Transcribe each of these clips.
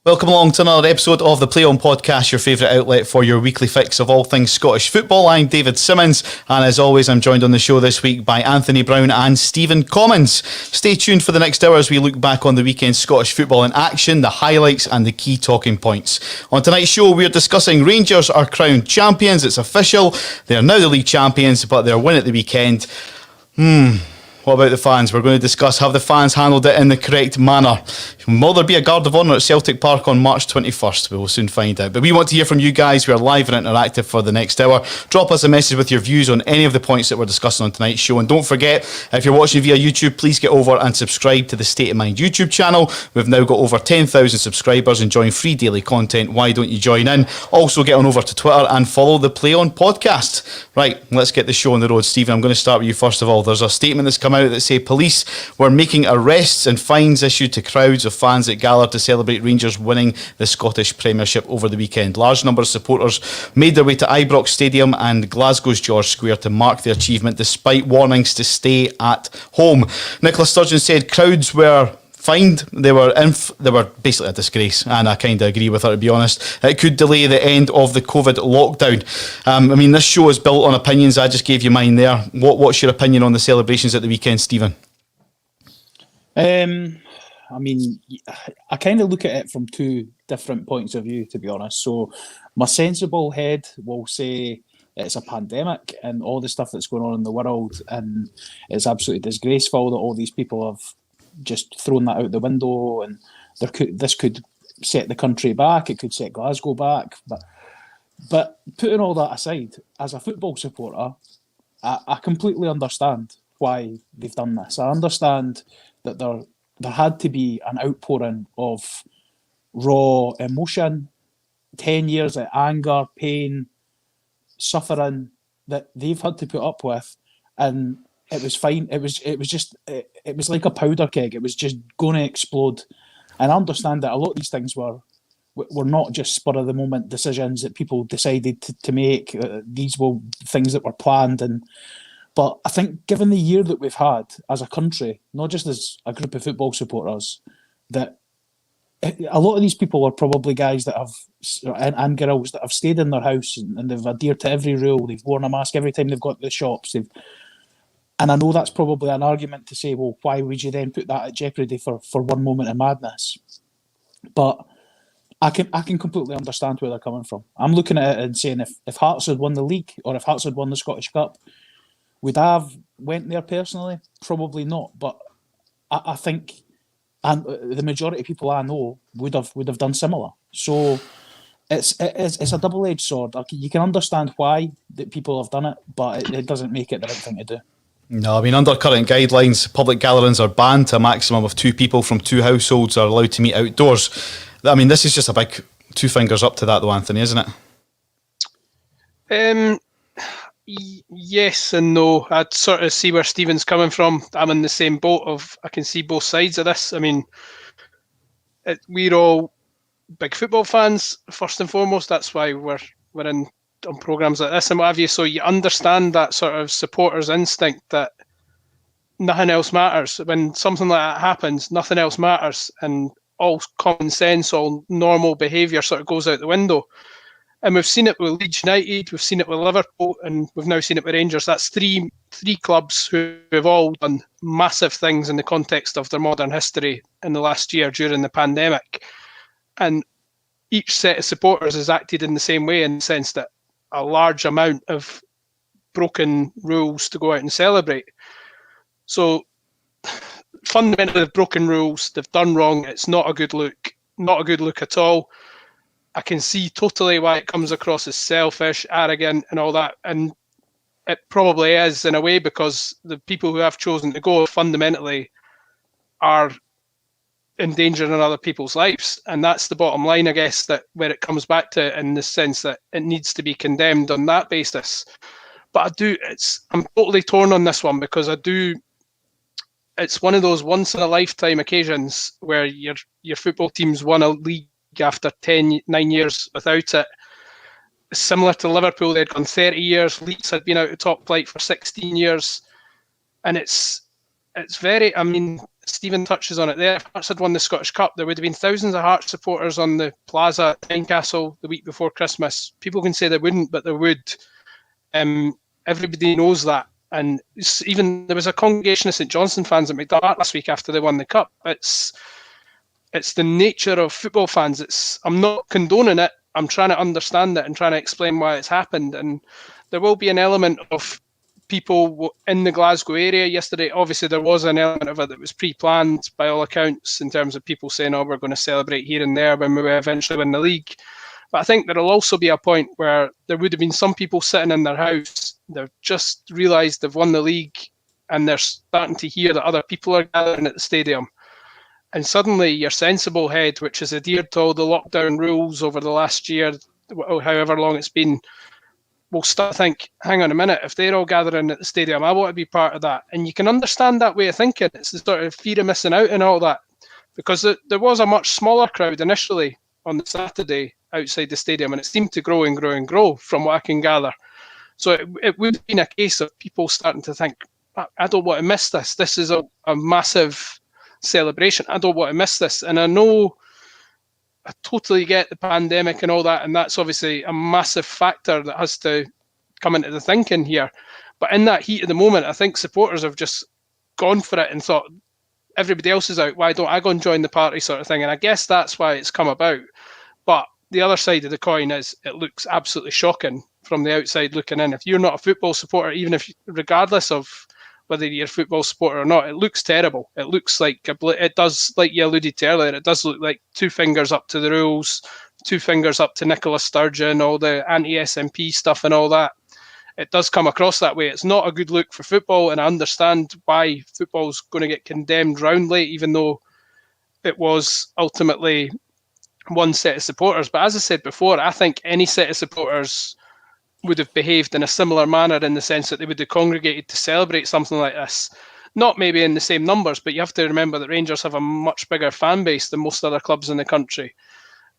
Welcome along to another episode of the Play On Podcast, your favourite outlet for your weekly fix of all things Scottish football. I'm David Simmons, and as always, I'm joined on the show this week by Anthony Brown and Stephen Commons. Stay tuned for the next hour as we look back on the weekend's Scottish football in action, the highlights and the key talking points. On tonight's show, we're discussing Rangers are crowned champions. It's official. They are now the league champions, but their win at the weekend... What about the fans? We're going to discuss, have the fans handled it in the correct manner? Will there be a guard of honour at Celtic Park on March 21st? We will soon find out. But we want to hear from you guys. We are live and interactive for the next hour. Drop us a message with your views on any of the points that we're discussing on tonight's show. And don't forget, if you're watching via YouTube, please get over and subscribe to the State of Mind YouTube channel. We've now got over 10,000 subscribers enjoying free daily content. Why don't you join in? Also get on over to Twitter and follow the Play On Podcast. Right, let's get the show on the road. Stephen, I'm going to start with you first of all. There's a statement that's come out that say police were making arrests and fines issued to crowds of fans that gathered to celebrate Rangers winning the Scottish Premiership over the weekend. Large number of supporters made their way to Ibrox Stadium and Glasgow's George Square to mark the achievement despite warnings to stay at home. Nicola Sturgeon said crowds were fined. They were basically a disgrace, and I kind of agree with her, to be honest. It could delay the end of the COVID lockdown. This show is built on opinions. I just gave you mine there. What's your opinion on the celebrations at the weekend, Stephen? I kind of look at it from two different points of view, to be honest. So my sensible head will say it's a pandemic and all the stuff that's going on in the world, and it's absolutely disgraceful that all these people have just thrown that out the window, and this could set the country back, it could set Glasgow back. But putting all that aside, as a football supporter, I completely understand why they've done this. I understand that there had to be an outpouring of raw emotion, 10 years of anger, pain, suffering that they've had to put up with, and it was fine. It was like a powder keg. It was just going to explode. And I understand that a lot of these things were not just spur of the moment decisions that people decided to make. These were things that were planned. But I think given the year that we've had as a country, not just as a group of football supporters, that a lot of these people are probably guys that have, and girls that have stayed in their house and they've adhered to every rule. They've worn a mask every time they've got to the shops. And I know that's probably an argument to say, well, why would you then put that at jeopardy for one moment of madness? But I can completely understand where they're coming from. I'm looking at it and saying if Hearts had won the league or if Hearts had won the Scottish Cup, would I have went there personally? Probably not. But I think, and the majority of people I know would have done similar. So it's a double-edged sword. You can understand why that people have done it, but it doesn't make it the right thing to do. No, under current guidelines, public gatherings are banned to a maximum of 2 people from 2 households are allowed to meet outdoors. This is just a big 2 fingers up to that though, Anthony, isn't it? Yes and no. I'd sort of see where Stephen's coming from. I'm in the same boat of, I can see both sides of this. We're all big football fans, first and foremost. That's why we're in on programmes like this and what have you, so you understand that sort of supporters' instinct that nothing else matters. When something like that happens, nothing else matters, and all common sense, all normal behaviour sort of goes out the window. And we've seen it with Leeds United, we've seen it with Liverpool, and we've now seen it with Rangers. That's three clubs who have all done massive things in the context of their modern history in the last year during the pandemic. And each set of supporters has acted in the same way, in the sense that a large amount of broken rules to go out and celebrate. So fundamentally, they've broken rules, they've done wrong, it's not a good look at all. I can see totally why it comes across as selfish, arrogant and all that, and it probably is in a way, because the people who have chosen to go fundamentally are endangering other people's lives, and that's the bottom line, I guess, that where it comes back to, in the sense that it needs to be condemned on that basis. But I'm totally torn on this one, because it's one of those once in a lifetime occasions where your football team's won a league after 9 years without it. Similar to Liverpool, they'd gone 30 years. Leeds had been out of top flight for 16 years, and it's it's very, I mean, Stephen touches on it there. If Hearts had won the Scottish Cup, there would have been thousands of Hearts supporters on the plaza at Tynecastle the week before Christmas. People can say they wouldn't, but there would. Everybody knows that. And even there was a congregation of St Johnstone fans at McDonald last week after they won the Cup. It's the nature of football fans. I'm not condoning it. I'm trying to understand it and trying to explain why it's happened. And there will be an element of people in the Glasgow area yesterday. Obviously, there was an element of it that was pre-planned by all accounts in terms of people saying, oh, we're going to celebrate here and there when we eventually win the league. But I think there'll also be a point where there would have been some people sitting in their house. They've just realised they've won the league and they're starting to hear that other people are gathering at the stadium. And suddenly your sensible head, which has adhered to all the lockdown rules over the last year, however long it's been, will start to think, hang on a minute, if they're all gathering at the stadium, I want to be part of that. And you can understand that way of thinking. It's the sort of fear of missing out and all that. Because there was a much smaller crowd initially on the Saturday outside the stadium, and it seemed to grow and grow and grow from what I can gather. So it would have been a case of people starting to think, I don't want to miss this. This is a massive celebration. I don't want to miss this. And I know I totally get the pandemic and all that, and that's obviously a massive factor that has to come into the thinking here. But in that heat of the moment, I think supporters have just gone for it and thought, everybody else is out, why don't I go and join the party sort of thing? And I guess that's why it's come about. But the other side of the coin is it looks absolutely shocking from the outside looking in. If you're not a football supporter, even if, regardless of whether you're a football supporter or not, it looks terrible. It looks like, it does, like you alluded to earlier, it does look like two fingers up to the rules, two fingers up to Nicola Sturgeon, all the anti-SNP stuff and all that. It does come across that way. It's not a good look for football, and I understand why football's going to get condemned roundly, even though it was ultimately one set of supporters. But as I said before, I think any set of supporters would have behaved in a similar manner, in the sense that they would have congregated to celebrate something like this. Not maybe in the same numbers, but you have to remember that Rangers have a much bigger fan base than most other clubs in the country.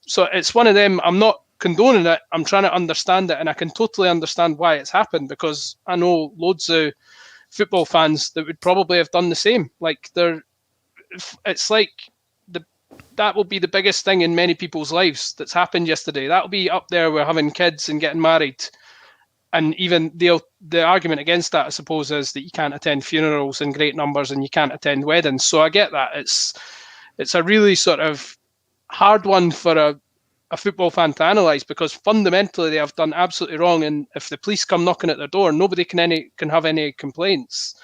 So it's one of them, I'm not condoning it, I'm trying to understand it, and I can totally understand why it's happened, because I know loads of football fans that would probably have done the same. Like, it's like that will be the biggest thing in many people's lives that's happened yesterday. That'll be up there with having kids and getting married. And even the argument against that, I suppose, is that you can't attend funerals in great numbers and you can't attend weddings. So I get that. It's a really sort of hard one for a football fan to analyse, because fundamentally they have done absolutely wrong. And if the police come knocking at their door, nobody can have any complaints.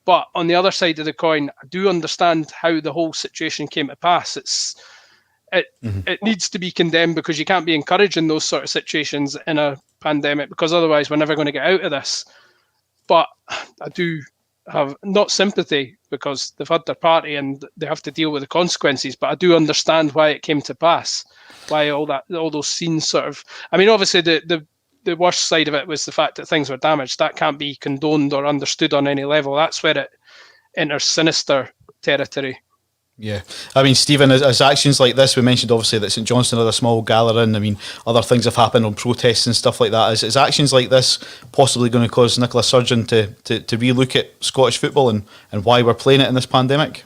But on the other side of the coin, I do understand how the whole situation came to pass. It needs to be condemned, because you can't be encouraging those sort of situations in a pandemic, because otherwise we're never going to get out of this. But I do have not sympathy, because they've had their party and they have to deal with the consequences, but I do understand why it came to pass, why all those scenes sort of, I mean, obviously the worst side of it was the fact that things were damaged. That can't be condoned or understood on any level. That's where it enters sinister territory. Yeah. I mean, Stephen, as actions like this, we mentioned obviously that St Johnstone had a small gathering. I mean, other things have happened on protests and stuff like that. Is actions like this possibly going to cause Nicola Sturgeon to relook at Scottish football and why we're playing it in this pandemic?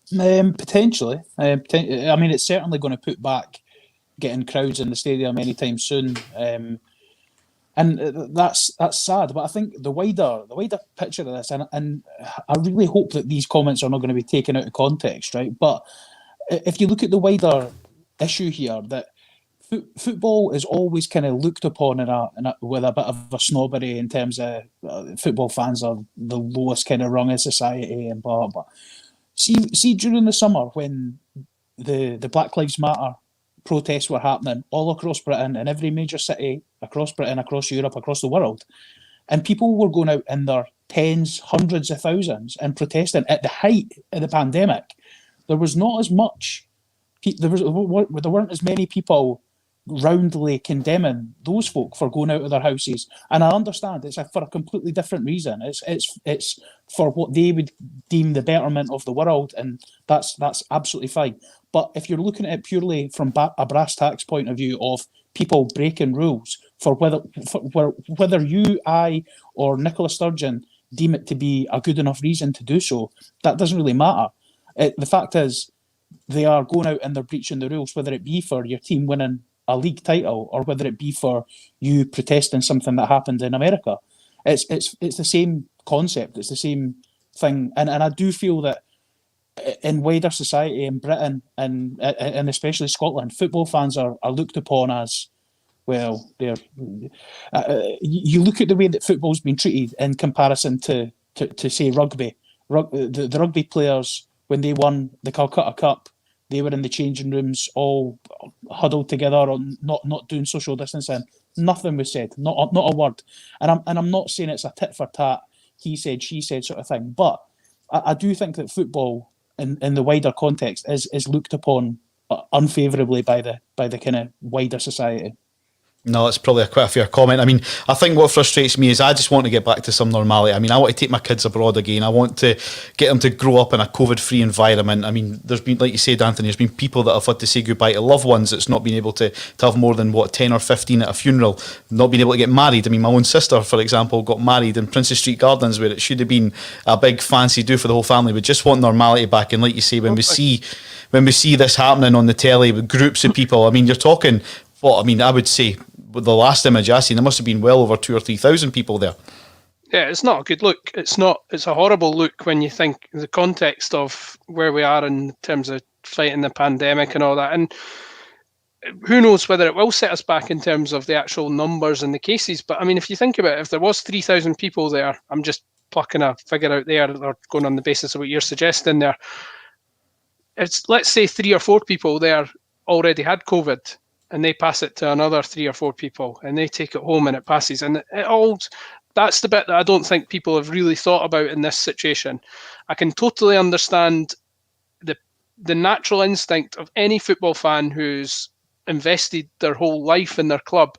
Potentially. I mean, it's certainly going to put back getting crowds in the stadium anytime soon. And that's sad, but I think the wider picture of this, and I really hope that these comments are not going to be taken out of context, right? But if you look at the wider issue here, that football is always kind of looked upon with a bit of a snobbery in terms of football fans are the lowest kind of rung of society and blah blah. See during the summer when the Black Lives Matter protests were happening all across Britain, in every major city across Britain, across Europe, across the world, and people were going out in their tens, hundreds of thousands and protesting at the height of the pandemic. There was not as much, there weren't as many people roundly condemning those folk for going out of their houses. And I understand it's for a completely different reason. It's for what they would deem the betterment of the world, and that's absolutely fine. But if you're looking at it purely from a brass tacks point of view of people breaking rules, for whether you, I, or Nicola Sturgeon deem it to be a good enough reason to do so. That doesn't really matter. The fact is, they are going out and they're breaching the rules, whether it be for your team winning a league title or whether it be for you protesting something that happened in America. It's the same concept. It's the same thing. And I do feel that in wider society in Britain and especially Scotland, football fans are looked upon as, well, they're. You look at the way that football's been treated in comparison to say rugby. The rugby players, when they won the Calcutta Cup, they were in the changing rooms all huddled together, or not doing social distancing. Nothing was said, not a word. And I'm not saying it's a tit for tat, he said, she said sort of thing. But I do think that football, in the wider context, is looked upon unfavourably by the kind of wider society. No, it's probably quite a fair comment. I mean, I think what frustrates me is I just want to get back to some normality. I mean, I want to take my kids abroad again. I want to get them to grow up in a COVID-free environment. I mean, there's been, like you said, Anthony, there's been people that have had to say goodbye to loved ones that's not been able to have more than, 10 or 15 at a funeral, not being able to get married. I mean, my own sister, for example, got married in Princess Street Gardens, where it should have been a big fancy do for the whole family. We just want normality back. And like you say, when we see this happening on the telly with groups of people, I mean, you're talking, I would say, with the last image I seen, there must have been well over 2,000 or 3,000 people there. Yeah, it's not a good look. It's a horrible look when you think the context of where we are in terms of fighting the pandemic and all that. And who knows whether it will set us back in terms of the actual numbers and the cases. But I mean, if you think about it, if there was 3,000 people there, I'm just plucking a figure out there or going on the basis of what you're suggesting there. Let's say 3 or 4 people there already had COVID, and they pass it to another 3 or 4 people, and they take it home and it passes. And that's the bit that I don't think people have really thought about in this situation. I can totally understand the natural instinct of any football fan who's invested their whole life in their club.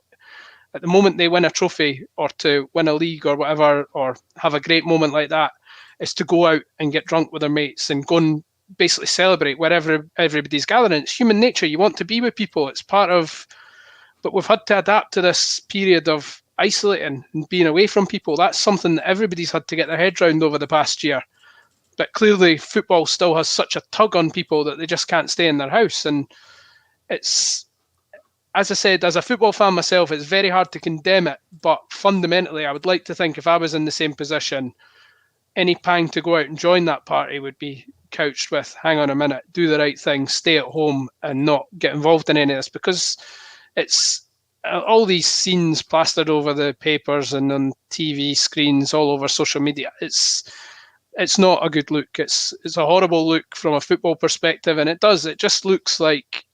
At the moment they win a trophy or to win a league or whatever, or have a great moment like that, is to go out and get drunk with their mates and go and basically celebrate wherever everybody's gathering. It's human nature. You want to be with people. It's part of, but we've had to adapt to this period of isolating and being away from people. That's something that everybody's had to get their head round over the past year. But clearly football still has such a tug on people that they just can't stay in their house. And it's, as I said, as a football fan myself, it's very hard to condemn it. But fundamentally, I would like to think if I was in the same position, any pang to go out and join that party would be couched with, hang on a minute, do the right thing, stay at home and not get involved in any of this, because it's all these scenes plastered over the papers and on TV screens all over social media. It's not a good look. It's a horrible look from a football perspective, and it just looks like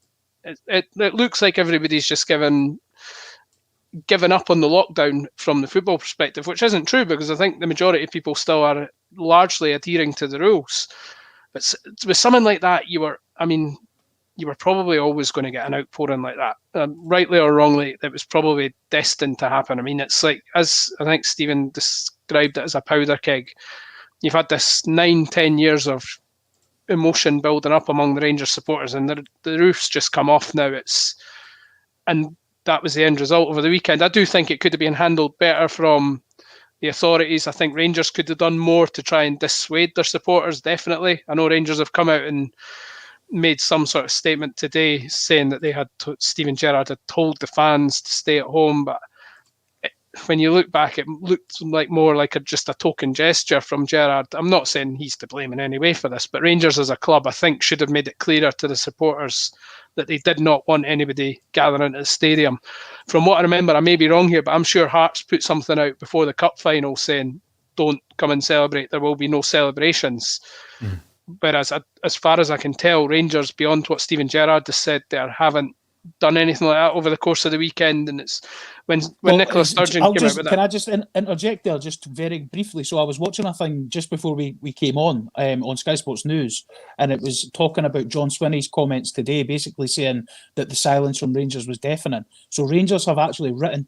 it looks like everybody's just given up on the lockdown from the football perspective, which isn't true, because I think the majority of people still are largely adhering to the rules. But with something like that, you were probably always going to get an outpouring like that. Rightly or wrongly, it was probably destined to happen. I mean, it's like, as I think Stephen described it, as a powder keg. You've had this 9-10 years of emotion building up among the Rangers supporters, and the roof's just come off now. And that was the end result over the weekend. I do think it could have been handled better from the authorities. I think Rangers could have done more to try and dissuade their supporters, definitely. I know Rangers have come out and made some sort of statement today saying that they had Steven Gerrard had told the fans to stay at home, but when you look back, it looked like more like just a token gesture from Gerrard. I'm not saying he's to blame in any way for this, but Rangers as a club, I think, should have made it clearer to the supporters that they did not want anybody gathering at the stadium. From what I remember, I may be wrong here, but I'm sure Hearts put something out before the cup final saying, don't come and celebrate, there will be no celebrations. Whereas, as far as I can tell, Rangers, beyond what Steven Gerrard has said there, haven't done anything like that over the course of the weekend. And it's when Nicola Sturgeon came out with that. Can I just interject there just very briefly? So I was watching a thing just before we came on Sky Sports News, and it was talking about John Swinney's comments today, basically saying that the silence from Rangers was deafening. So Rangers have actually written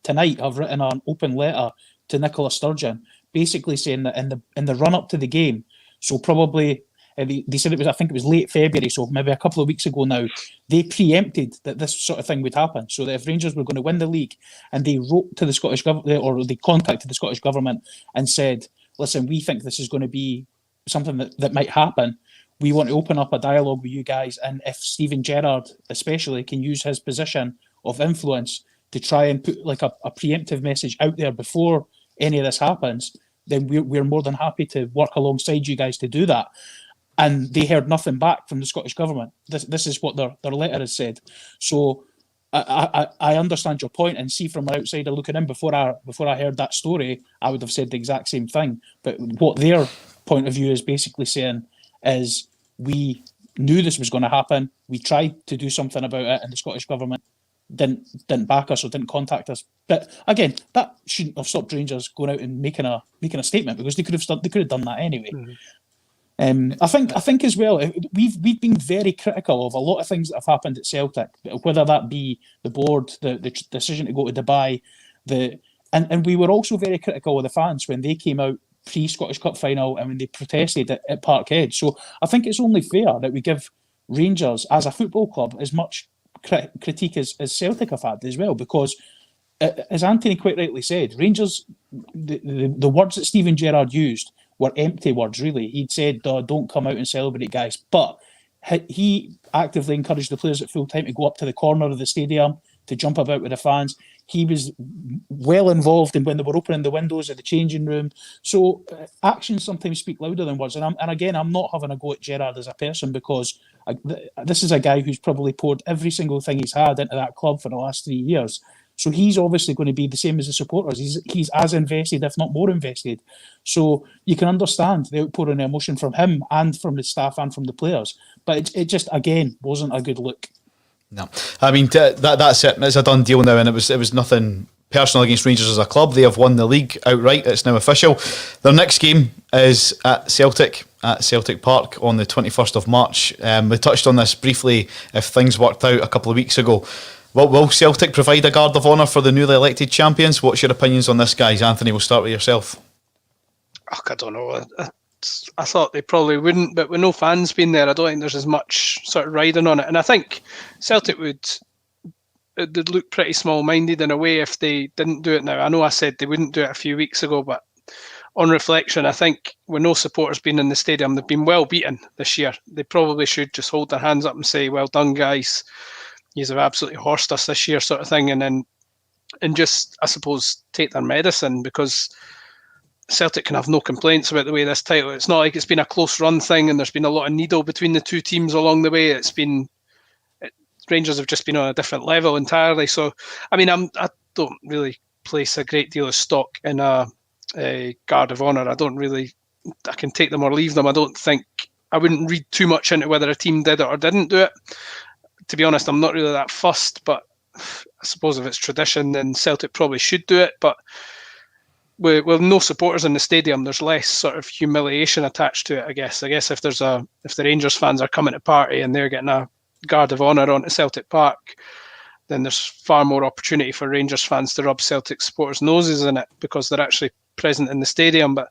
tonight have written an open letter to Nicola Sturgeon, basically saying that in the run up to the game, so probably they said I think it was late February, so maybe a couple of weeks ago now, they preempted that this sort of thing would happen. So that if Rangers were going to win the league, and they wrote to the Scottish government, or they contacted the Scottish government and said, listen, we think this is going to be something that might happen. We want to open up a dialogue with you guys, and if Steven Gerrard especially can use his position of influence to try and put like a preemptive message out there before any of this happens, then we're more than happy to work alongside you guys to do that. And they heard nothing back from the Scottish Government. This is what their letter has said. So I understand your point, and see from an outsider looking in, before I heard that story, I would have said the exact same thing. But what their point of view is basically saying is, we knew this was going to happen. We tried to do something about it, and the Scottish Government didn't back us or didn't contact us. But again, that shouldn't have stopped Rangers going out and making a statement, because they could have done that anyway. I think as well, we've been very critical of a lot of things that have happened at Celtic, whether that be the board, the decision to go to Dubai, and we were also very critical of the fans when they came out pre-Scottish Cup final and when they protested at Parkhead. So I think it's only fair that we give Rangers as a football club as much critique as Celtic have had as well, because as Anthony quite rightly said, Rangers, the words that Steven Gerrard used were empty words, really. He'd said, don't come out and celebrate, guys. But he actively encouraged the players at full time to go up to the corner of the stadium, to jump about with the fans. He was well involved in when they were opening the windows of the changing room. So actions sometimes speak louder than words. And again, I'm not having a go at Gerrard as a person, because this is a guy who's probably poured every single thing he's had into that club for the last 3 years. So he's obviously going to be the same as the supporters. He's as invested, if not more invested. So you can understand the outpouring of emotion from him and from the staff and from the players. But it just, again, wasn't a good look. No, I mean that's it. It's a done deal now, and it was nothing personal against Rangers as a club. They have won the league outright. It's now official. Their next game is at Celtic Park on the 21st of March. We touched on this briefly. If things worked out a couple of weeks ago, will Celtic provide a guard of honour for the newly elected champions? What's your opinions on this, guys? Anthony, we'll start with yourself. I don't know. I thought they probably wouldn't, but with no fans being there, I don't think there's as much sort of riding on it. And I think Celtic would look pretty small-minded in a way if they didn't do it now. I know I said they wouldn't do it a few weeks ago, but on reflection, I think with no supporters being in the stadium, they've been well beaten this year. They probably should just hold their hands up and say, well done, guys. You have absolutely horsed us this year, sort of thing. And just, I suppose, take their medicine, because Celtic can have no complaints about the way this title. It's not like it's been a close run thing and there's been a lot of needle between the two teams along the way. Rangers have just been on a different level entirely. So, I mean, I don't really place a great deal of stock in a guard of honour. I can take them or leave them. I wouldn't read too much into whether a team did it or didn't do it. To be honest, I'm not really that fussed, but I suppose if it's tradition, then Celtic probably should do it. But with no supporters in the stadium, there's less sort of humiliation attached to it, I guess. If the Rangers fans are coming to party and they're getting a guard of honour onto Celtic Park, then there's far more opportunity for Rangers fans to rub Celtic supporters' noses in it, because they're actually present in the stadium. But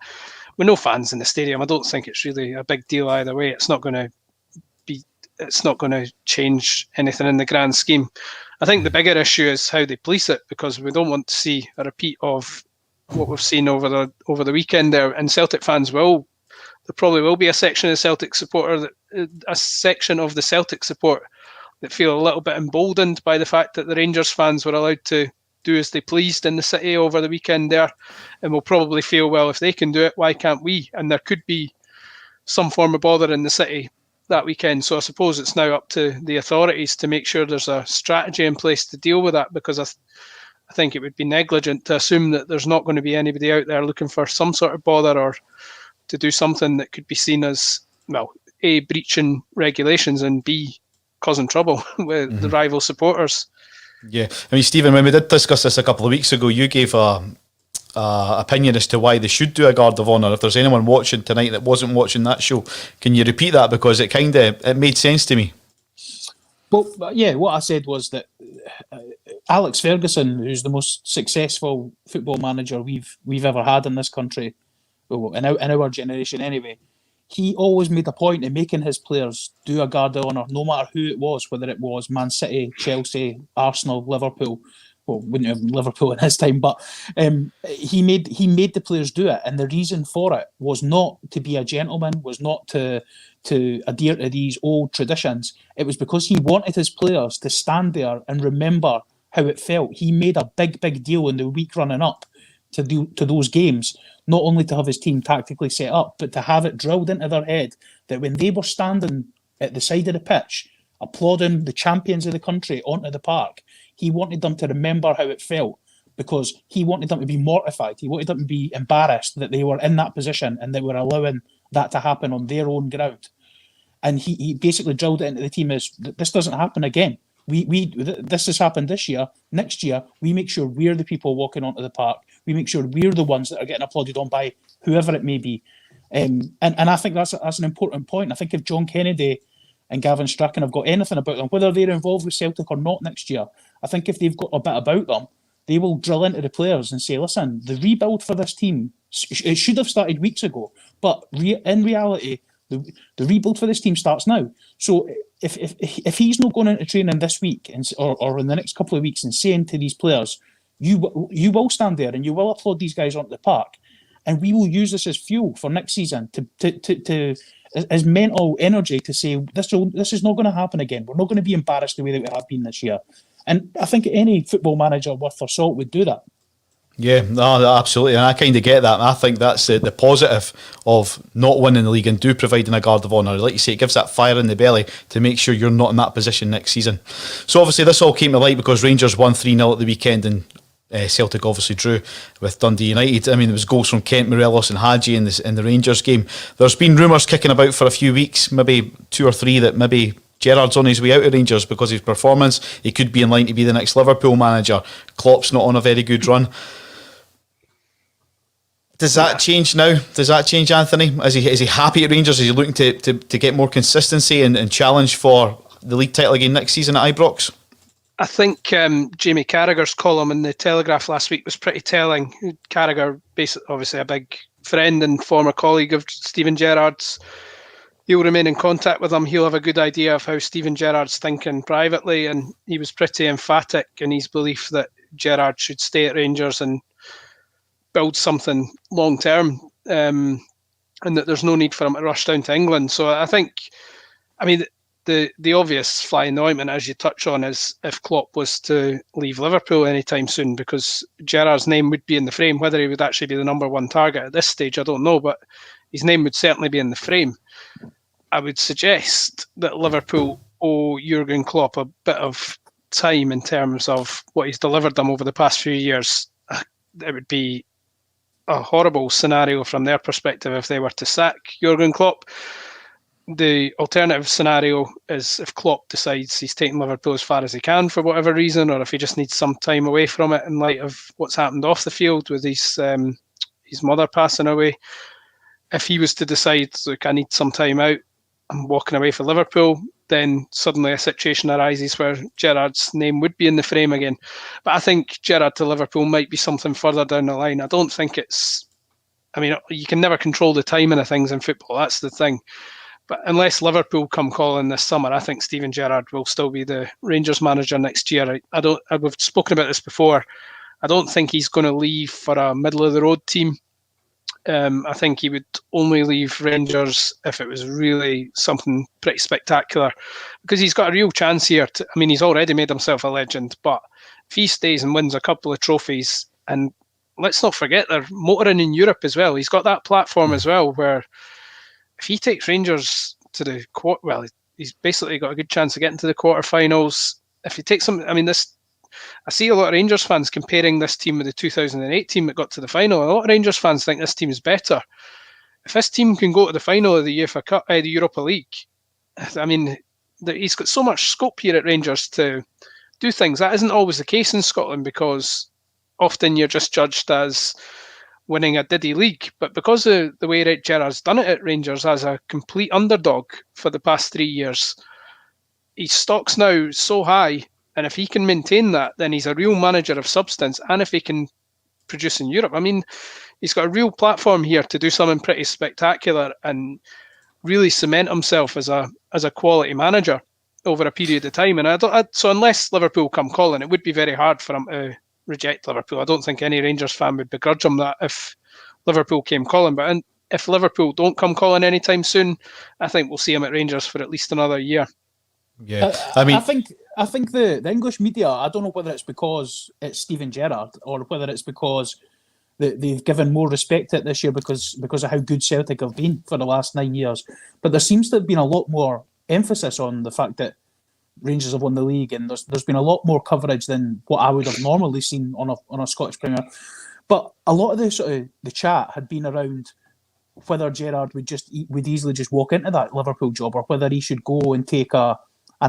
with no fans in the stadium, I don't think it's really a big deal either way. It's not going to change anything in the grand scheme. I think the bigger issue is how they police it, because we don't want to see a repeat of what we've seen over the weekend there. And Celtic fans there probably will be a section of the Celtic support that feel a little bit emboldened by the fact that the Rangers fans were allowed to do as they pleased in the city over the weekend there, and will probably feel, well, if they can do it, why can't we? And there could be some form of bother in the city that weekend. So I suppose it's now up to the authorities to make sure there's a strategy in place to deal with that, because I think it would be negligent to assume that there's not going to be anybody out there looking for some sort of bother or to do something that could be seen as, well, A, breaching regulations, and B, causing trouble with the rival supporters. Yeah, I mean, Stephen, when we did discuss this a couple of weeks ago, you gave a opinion as to why they should do a guard of honour. If there's anyone watching tonight that wasn't watching that show, can you repeat that, because it made sense to me? Well, yeah, what I said was that Alex Ferguson, who's the most successful football manager we've ever had in this country, well, in our generation anyway, he always made a point of making his players do a guard of honour, no matter who it was, whether it was Man City, Chelsea, Arsenal, Liverpool. well, wouldn't have been Liverpool in his time, but he made the players do it, and the reason for it was not to be a gentleman, was not to adhere to these old traditions. It was because he wanted his players to stand there and remember how it felt. He made a big deal in the week running up to those games, not only to have his team tactically set up, but to have it drilled into their head that when they were standing at the side of the pitch, applauding the champions of the country onto the park, he wanted them to remember how it felt, because he wanted them to be mortified. He wanted them to be embarrassed that they were in that position and they were allowing that to happen on their own ground. And he basically drilled it into the team as, this doesn't happen again. This has happened this year. Next year, we make sure we're the people walking onto the park. We make sure we're the ones that are getting applauded on by whoever it may be. And I think that's an important point. I think if John Kennedy and Gavin Strachan have got anything about them, whether they're involved with Celtic or not next year, I think if they've got a bit about them, they will drill into the players and say, listen, the rebuild for this team, it should have started weeks ago, but in reality, the rebuild for this team starts now. So if he's not going into training this week or in the next couple of weeks and saying to these players, you will stand there and you will applaud these guys onto the park, and we will use this as fuel for next season to as mental energy to say this is not going to happen again. We're not going to be embarrassed the way that we have been this year. And I think any football manager worth their salt would do that. Yeah, no, absolutely, and I kind of get that. And I think that's the positive of not winning the league and providing a guard of honour. Like you say, it gives that fire in the belly to make sure you're not in that position next season. So obviously this all came to light because Rangers won 3-0 at the weekend, and Celtic obviously drew with Dundee United. I mean, there was goals from Kent, Morelos and Hadji in the Rangers game. There's been rumours kicking about for a few weeks, maybe 2 or 3, that maybe Gerrard's on his way out of Rangers because of his performance. He could be in line to be the next Liverpool manager. Klopp's not on a very good run. Does that change now? Does that change, Anthony? Is he happy at Rangers? Is he looking to get more consistency and challenge for the league title again next season at Ibrox? I think Jamie Carragher's column in the Telegraph last week was pretty telling. Carragher, obviously a big friend and former colleague of Steven Gerrard's, he'll remain in contact with him. He'll have a good idea of how Steven Gerrard's thinking privately, and he was pretty emphatic in his belief that Gerrard should stay at Rangers and build something long term, and that there's no need for him to rush down to England. So I think, the obvious fly in the ointment, as you touch on, is if Klopp was to leave Liverpool anytime soon, because Gerrard's name would be in the frame. Whether he would actually be the number one target at this stage, I don't know, but his name would certainly be in the frame. I would suggest that Liverpool owe Jurgen Klopp a bit of time in terms of what he's delivered them over the past few years. It would be a horrible scenario from their perspective if they were to sack Jurgen Klopp. The alternative scenario is if Klopp decides he's taking Liverpool as far as he can for whatever reason, or if he just needs some time away from it in light of what's happened off the field with his mother passing away. If he was to decide, look, I need some time out, I'm walking away for Liverpool, then suddenly a situation arises where Gerrard's name would be in the frame again. But I think Gerrard to Liverpool might be something further down the line. I don't think you can never control the timing of things in football, that's the thing. But unless Liverpool come calling this summer, I think Steven Gerrard will still be the Rangers manager next year. We've spoken about this before. I don't think he's going to leave for a middle of the road team. I think he would only leave Rangers if it was really something pretty spectacular, because he's got a real chance here. He's already made himself a legend, but if he stays and wins a couple of trophies, and let's not forget they're motoring in Europe as well. He's got that platform as well, where if he takes Rangers to the he's basically got a good chance of getting to the quarterfinals. If he takes them, I see a lot of Rangers fans comparing this team with the 2008 team that got to the final. A lot of Rangers fans think this team is better. If this team can go to the final of the UEFA Cup, the Europa League, he's got so much scope here at Rangers to do things. That isn't always the case in Scotland, because often you're just judged as winning a Diddy league. But because of the way Gerrard's done it at Rangers as a complete underdog for the past 3 years, his stock's now so high. And if he can maintain that, then he's a real manager of substance. And if he can produce in Europe, he's got a real platform here to do something pretty spectacular and really cement himself as a quality manager. over a period of time. And so unless Liverpool come calling, it would be very hard for him to reject Liverpool. I don't think any Rangers fan would begrudge him that if Liverpool came calling. But if Liverpool don't come calling anytime soon, I think we'll see him at Rangers for at least another year. Yeah, I mean, I think the English media, I don't know whether it's because it's Steven Gerrard or whether it's because they've given more respect to it this year because of how good Celtic have been for the last 9 years. But there seems to have been a lot more emphasis on the fact that Rangers have won the league, and there's been a lot more coverage than what I would have normally seen on a Scottish Premier. But a lot of the chat had been around whether Gerrard would easily just walk into that Liverpool job, or whether he should go and take an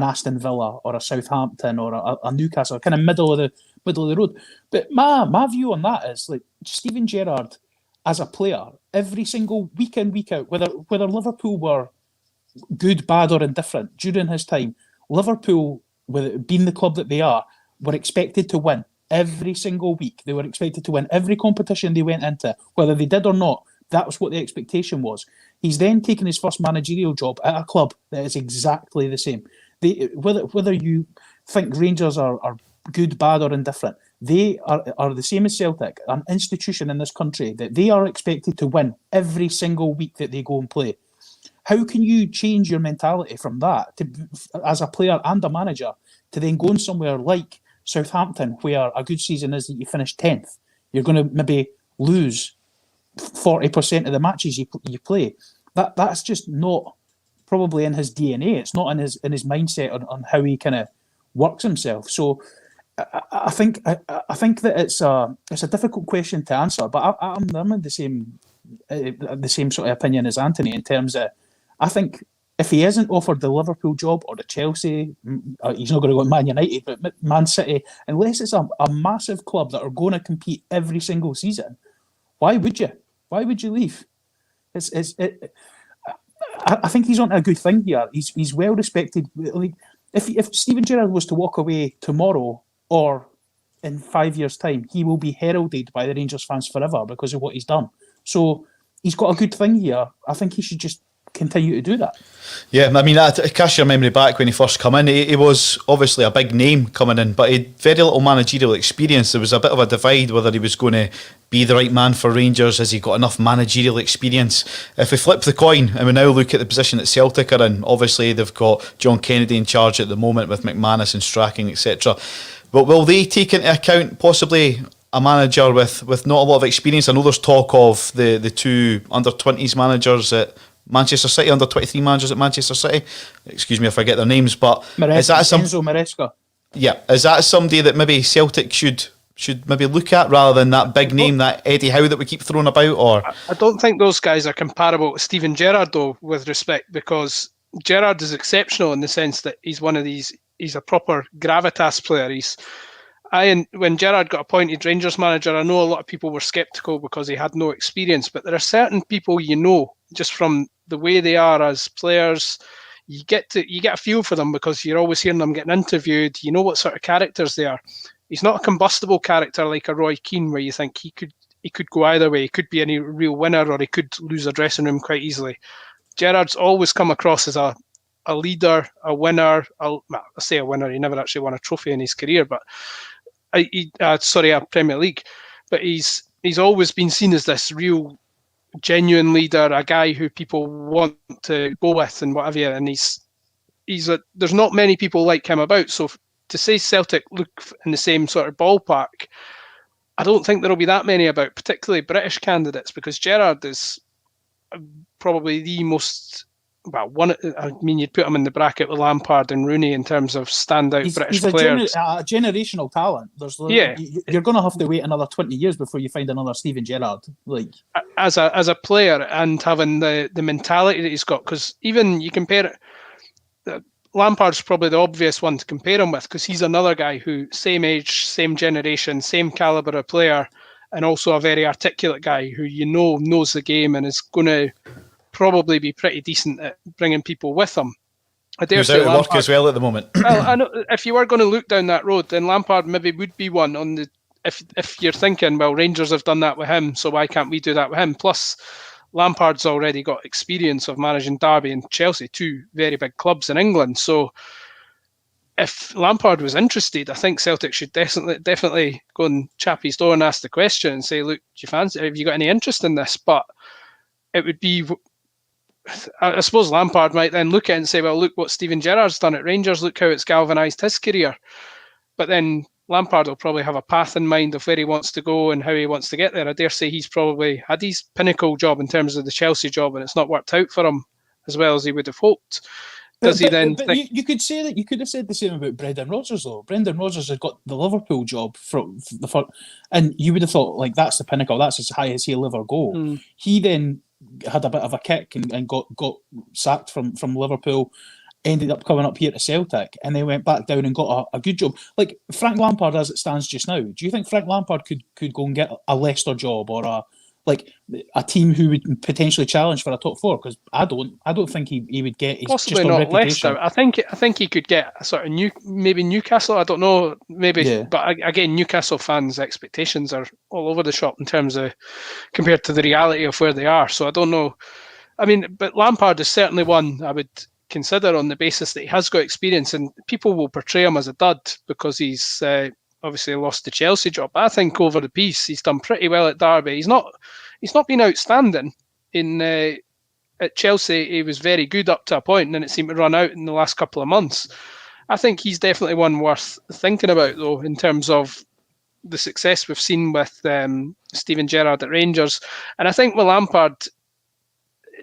Aston Villa or a Southampton or a Newcastle, kind of middle of the road. But my view on that is, like, Steven Gerrard as a player, every single week in, week out, whether Liverpool were good, bad or indifferent during his time, Liverpool, with it being the club that they are, were expected to win every single week. They were expected to win every competition they went into, whether they did or not. That was what the expectation was. He's then taken his first managerial job at a club that is exactly the same. Whether you think Rangers are good, bad or indifferent, they are the same as Celtic, an institution in this country that they are expected to win every single week that they go and play. How can you change your mentality from that as a player and a manager to then going somewhere like Southampton, where a good season is that you finish 10th? You're going to maybe lose 40% of the matches you play. That's just not probably in his DNA. It's not in his mindset on how he kind of works himself. So I think that it's a difficult question to answer. But I'm in the same sort of opinion as Anthony in terms of, I think if he isn't offered the Liverpool job or the Chelsea, he's not going to go to Man United, but Man City, unless it's a massive club that are going to compete every single season, why would you? Why would you leave? I think he's on a good thing here. He's well respected. Like, if Steven Gerrard was to walk away tomorrow or in 5 years' time, he will be heralded by the Rangers fans forever because of what he's done. So he's got a good thing here. I think he should just continue to do that. Yeah, I mean, cast your memory back when he first came in. He was obviously a big name coming in, but he had very little managerial experience. There was a bit of a divide whether he was going to be the right man for Rangers. Has he got enough managerial experience? If we flip the coin and we now look at the position that Celtic are in, obviously they've got John Kennedy in charge at the moment with McManus and Strachan, etc. But will they take into account possibly a manager with not a lot of experience? I know there's talk of the two under-20s managers at Manchester City, under-23 managers at Manchester City. Excuse me if I get their names, but is that Enzo Maresca? Yeah, is that somebody that maybe Celtic should maybe look at rather than that big name, that Eddie Howe that we keep throwing about? Or I don't think those guys are comparable to Steven Gerrard, though, with respect, because Gerrard is exceptional in the sense that he's one of these. He's a proper gravitas player. When Gerrard got appointed Rangers manager, I know a lot of people were sceptical because he had no experience, but there are certain people just from the way they are as players, you get a feel for them because you're always hearing them getting interviewed. You know what sort of characters they are. He's not a combustible character like a Roy Keane, where you think he could go either way. He could be a real winner, or he could lose a dressing room quite easily. Gerrard's always come across as a leader, a winner. I say a winner. He never actually won a trophy in his career, but a Premier League. But he's always been seen as this real, genuine leader, a guy who people want to go with and whatever. And there's not many people like him about. So to say Celtic look in the same sort of ballpark, I don't think there'll be that many about, particularly British candidates, because Gerrard is probably the most. Well, you'd put him in the bracket with Lampard and Rooney in terms of standout British players. He's a generational talent. You're going to have to wait another 20 years before you find another Steven Gerrard. As a player and having the mentality that he's got, because even you compare it, Lampard's probably the obvious one to compare him with, because he's another guy who same age, same generation, same calibre of player, and also a very articulate guy who knows the game and is going to probably be pretty decent at bringing people with him. I dare say out of work as well at the moment. Well, I know if you were going to look down that road, then Lampard maybe would be one on the. If you're thinking, well, Rangers have done that with him, so why can't we do that with him? Plus, Lampard's already got experience of managing Derby and Chelsea, two very big clubs in England. So if Lampard was interested, I think Celtic should definitely go and chap his door and ask the question and say, look, do you fancy? Have you got any interest in this? But it would be, I suppose Lampard might then look at it and say, well, look what Steven Gerrard's done at Rangers. Look how it's galvanised his career. But then Lampard will probably have a path in mind of where he wants to go and how he wants to get there. I dare say he's probably had his pinnacle job in terms of the Chelsea job, and it's not worked out for him as well as he would have hoped. Does he then think... You could say that. You could have said the same about Brendan Rodgers, though. Brendan Rodgers has got the Liverpool job from the first, and you would have thought, like, that's the pinnacle. That's as high as he'll ever go. He then had a bit of a kick and got sacked from Liverpool. Ended up coming up here to Celtic, and then went back down and got a good job. Like Frank Lampard, as it stands just now, do you think Frank Lampard could go and get a Leicester job or a team who would potentially challenge for a top four? Because I don't think he would get. Possibly not Leicester. I think he could get a sort of maybe Newcastle. I don't know, maybe. Yeah. But again, Newcastle fans' expectations are all over the shop in terms of compared to the reality of where they are. So I don't know. I mean, but Lampard is certainly one I would consider on the basis that he has got experience, and people will portray him as a dud because he's obviously lost the Chelsea job. But I think over the piece he's done pretty well at Derby. He's not been outstanding at Chelsea. He was very good up to a point, and then it seemed to run out in the last couple of months. I think he's definitely one worth thinking about, though, in terms of the success we've seen with Steven Gerrard at Rangers. And I think with Lampard,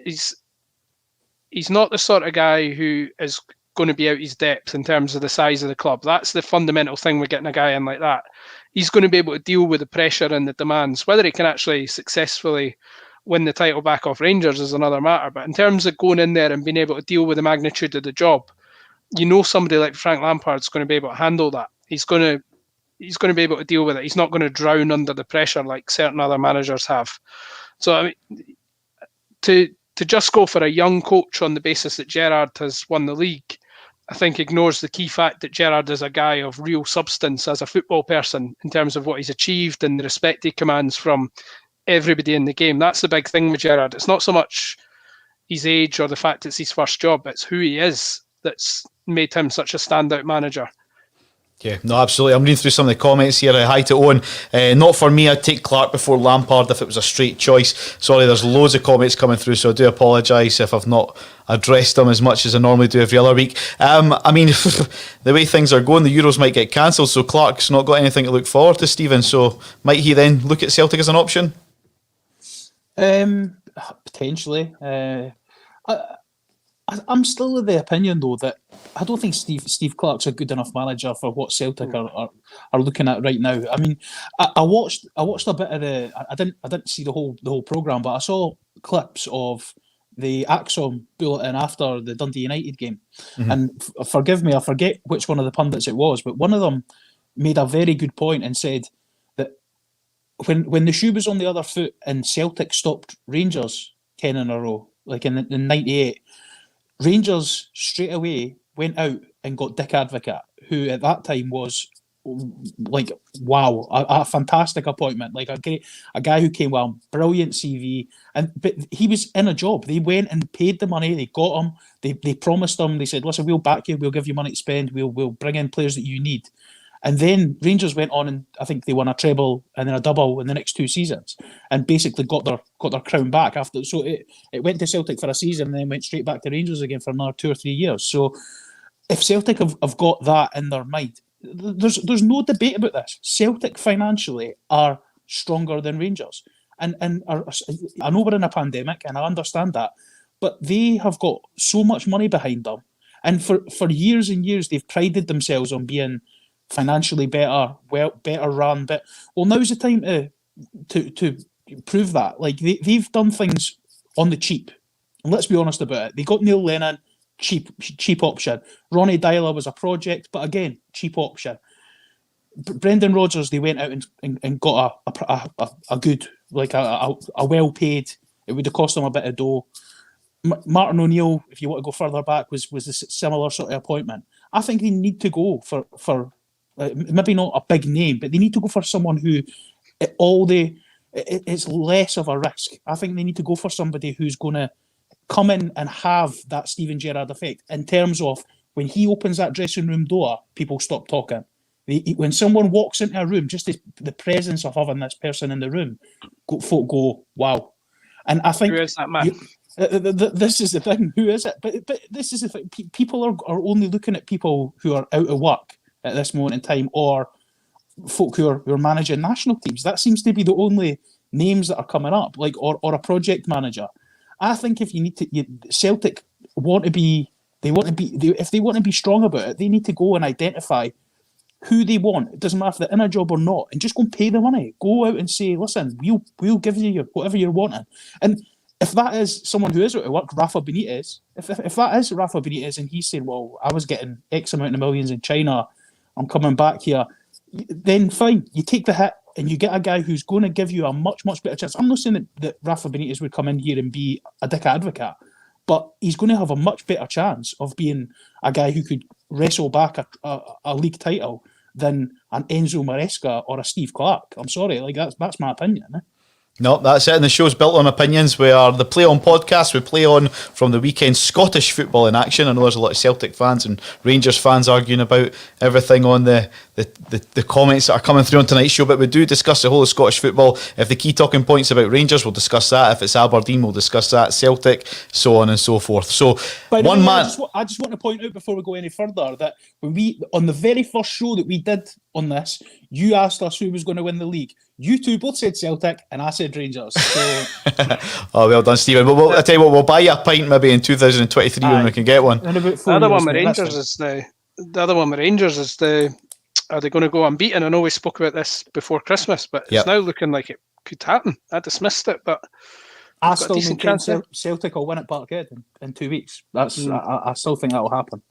he's not the sort of guy who is going to be out his depth in terms of the size of the club. That's the fundamental thing with getting a guy in like that. He's going to be able to deal with the pressure and the demands. Whether he can actually successfully win the title back off Rangers is another matter. But in terms of going in there and being able to deal with the magnitude of the job, you know somebody like Frank Lampard's going to be able to handle that. He's going to be able to deal with it. He's not going to drown under the pressure like certain other managers have. So I mean, to just go for a young coach on the basis that Gerrard has won the league, I think ignores the key fact that Gerrard is a guy of real substance as a football person in terms of what he's achieved and the respect he commands from everybody in the game. That's the big thing with Gerrard. It's not so much his age or the fact it's his first job, it's who he is that's made him such a standout manager. Yeah, no, absolutely. I'm reading through some of the comments here. Hi to Owen. Not for me, I'd take Clark before Lampard if it was a straight choice. Sorry, there's loads of comments coming through, so I do apologise if I've not addressed them as much as I normally do every other week. I mean, the way things are going, the Euros might get cancelled, so Clark's not got anything to look forward to, Stephen. So might he then look at Celtic as an option? Potentially. I'm still of the opinion, though, that I don't think Steve Clarke's a good enough manager for what Celtic are looking at right now. I mean, I watched a bit of the. I didn't see the whole programme, but I saw clips of the Axom bulletin after the Dundee United game. Mm-hmm. And forgive me, I forget which one of the pundits it was, but one of them made a very good point and said that when the shoe was on the other foot and Celtic stopped Rangers 10 in a row, like in 98. Rangers straight away went out and got Dick Advocaat, who at that time was like, wow, a fantastic appointment. Like a guy who came well, brilliant CV, but he was in a job. They went and paid the money. They got him. They promised him. They said, "Listen, we'll back you. We'll give you money to spend. We'll bring in players that you need." And then Rangers went on and I think they won a treble and then a double in the next 2 seasons, and basically got their crown back after. So it went to Celtic for a season and then went straight back to Rangers again for another 2 or 3 years. So if Celtic have got that in their mind, there's no debate about this. Celtic financially are stronger than Rangers, and I know we're in a pandemic and I understand that, but they have got so much money behind them, and for years and years they've prided themselves on being financially better run, but now's the time to prove that. Like they've done things on the cheap, and let's be honest about it. They got Neil Lennon, cheap option. Ronnie Dyler was a project, but again, cheap option. Brendan Rodgers, they went out and got a good, like a well paid. It would have cost them a bit of dough. Martin O'Neill, if you want to go further back, was a similar sort of appointment. I think they need to go for maybe not a big name, but they need to go for someone who it's less of a risk. I think they need to go for somebody who's going to come in and have that Steven Gerrard effect in terms of when he opens that dressing room door, people stop talking. When someone walks into a room, just the presence of having this person in the room, folk go, wow. And I think... Who is that man? This is the thing. Who is it? But this is the thing. People are only looking at people who are out of work at this moment in time, or folk who are managing national teams. That seems to be the only names that are coming up, like or a project manager. I think if you need to, Celtic want to be... if they want to be strong about it, they need to go and identify who they want. It doesn't matter if they're in a job or not, and just go and pay the money. Go out and say, listen, we'll give you whatever you're wanting. And if that is someone who is out of work, Rafa Benitez, if that is Rafa Benitez and he's saying, well, I was getting X amount of millions in China, I'm coming back here, then fine, you take the hit and you get a guy who's going to give you a much, much better chance. I'm not saying that Rafa Benitez would come in here and be a dick advocate, but he's going to have a much better chance of being a guy who could wrestle back a league title than an Enzo Maresca or a Steve Clark. I'm sorry, like that's my opinion. No, that's it. And the show's built on opinions. We are the Play On podcast. We play on from the weekend Scottish football in action. I know there's a lot of Celtic fans and Rangers fans arguing about everything on the comments that are coming through on tonight's show, but we do discuss the whole of Scottish football. If the key talking points about Rangers, we'll discuss that. If it's Aberdeen, we'll discuss that. Celtic, so on and so forth. So I just want to point out before we go any further that when on the very first show that we did on this, you asked us who was going to win the league. You two both said Celtic and I said Rangers. So... Oh, well done, Stephen. But I tell you what, we'll buy you a pint maybe in 2023 when we can get one. The other one with Rangers is are they going to go unbeaten? I know we spoke about this before Christmas, but it's now looking like it could happen. I dismissed it, but I still think Celtic will win at Parkhead in 2 weeks. I still think that will happen.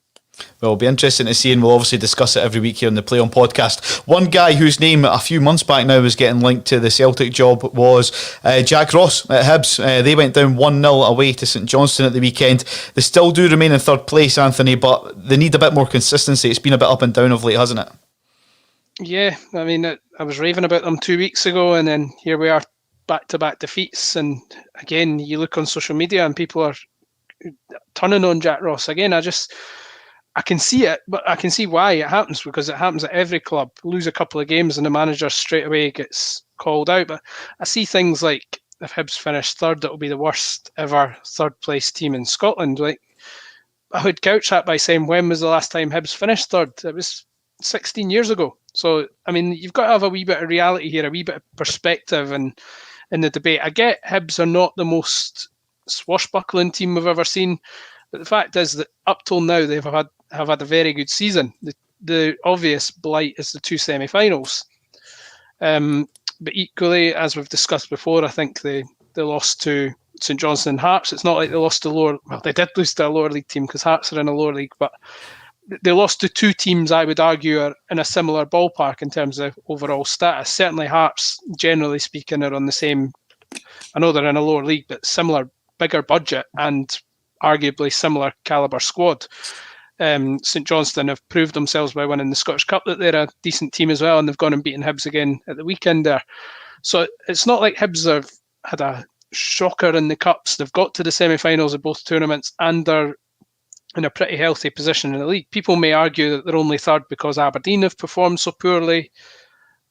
Well, it'll be interesting to see, and we'll obviously discuss it every week here on the Play On podcast. One guy whose name a few months back now was getting linked to the Celtic job was Jack Ross at Hibs. They went down 1-0 away to St Johnstone at the weekend. They still do remain in third place, Anthony, but they need a bit more consistency. It's been a bit up and down of late, hasn't it? Yeah, I mean, I was raving about them 2 weeks ago, and then here we are, back-to-back defeats. And again, you look on social media and people are turning on Jack Ross. Again, I can see it, but I can see why it happens, because it happens at every club. Lose a couple of games and the manager straight away gets called out. But I see things like if Hibs finish third, it'll be the worst ever third place team in Scotland. Like, I would couch that by saying, when was the last time Hibs finished third? It was 16 years ago. So, I mean, you've got to have a wee bit of reality here, a wee bit of perspective in the debate. I get Hibs are not the most swashbuckling team we've ever seen, but the fact is that up till now they have had a very good season. The obvious blight is the two semi-finals. But equally, as we've discussed before, I think they lost to St Johnstone and Hearts. It's not like they lost to they did lose to a lower league team because Hearts are in a lower league, but they lost to two teams I would argue are in a similar ballpark in terms of overall status. Certainly Hearts, generally speaking, are on the same... I know they're in a lower league, but similar, bigger budget and arguably similar calibre squad. St Johnstone have proved themselves by winning the Scottish Cup that they're a decent team as well, and they've gone and beaten Hibs again at the weekend there. So it's not like Hibs have had a shocker in the Cups. They've got to the semi-finals of both tournaments and they're in a pretty healthy position in the league. People may argue that they're only third because Aberdeen have performed so poorly.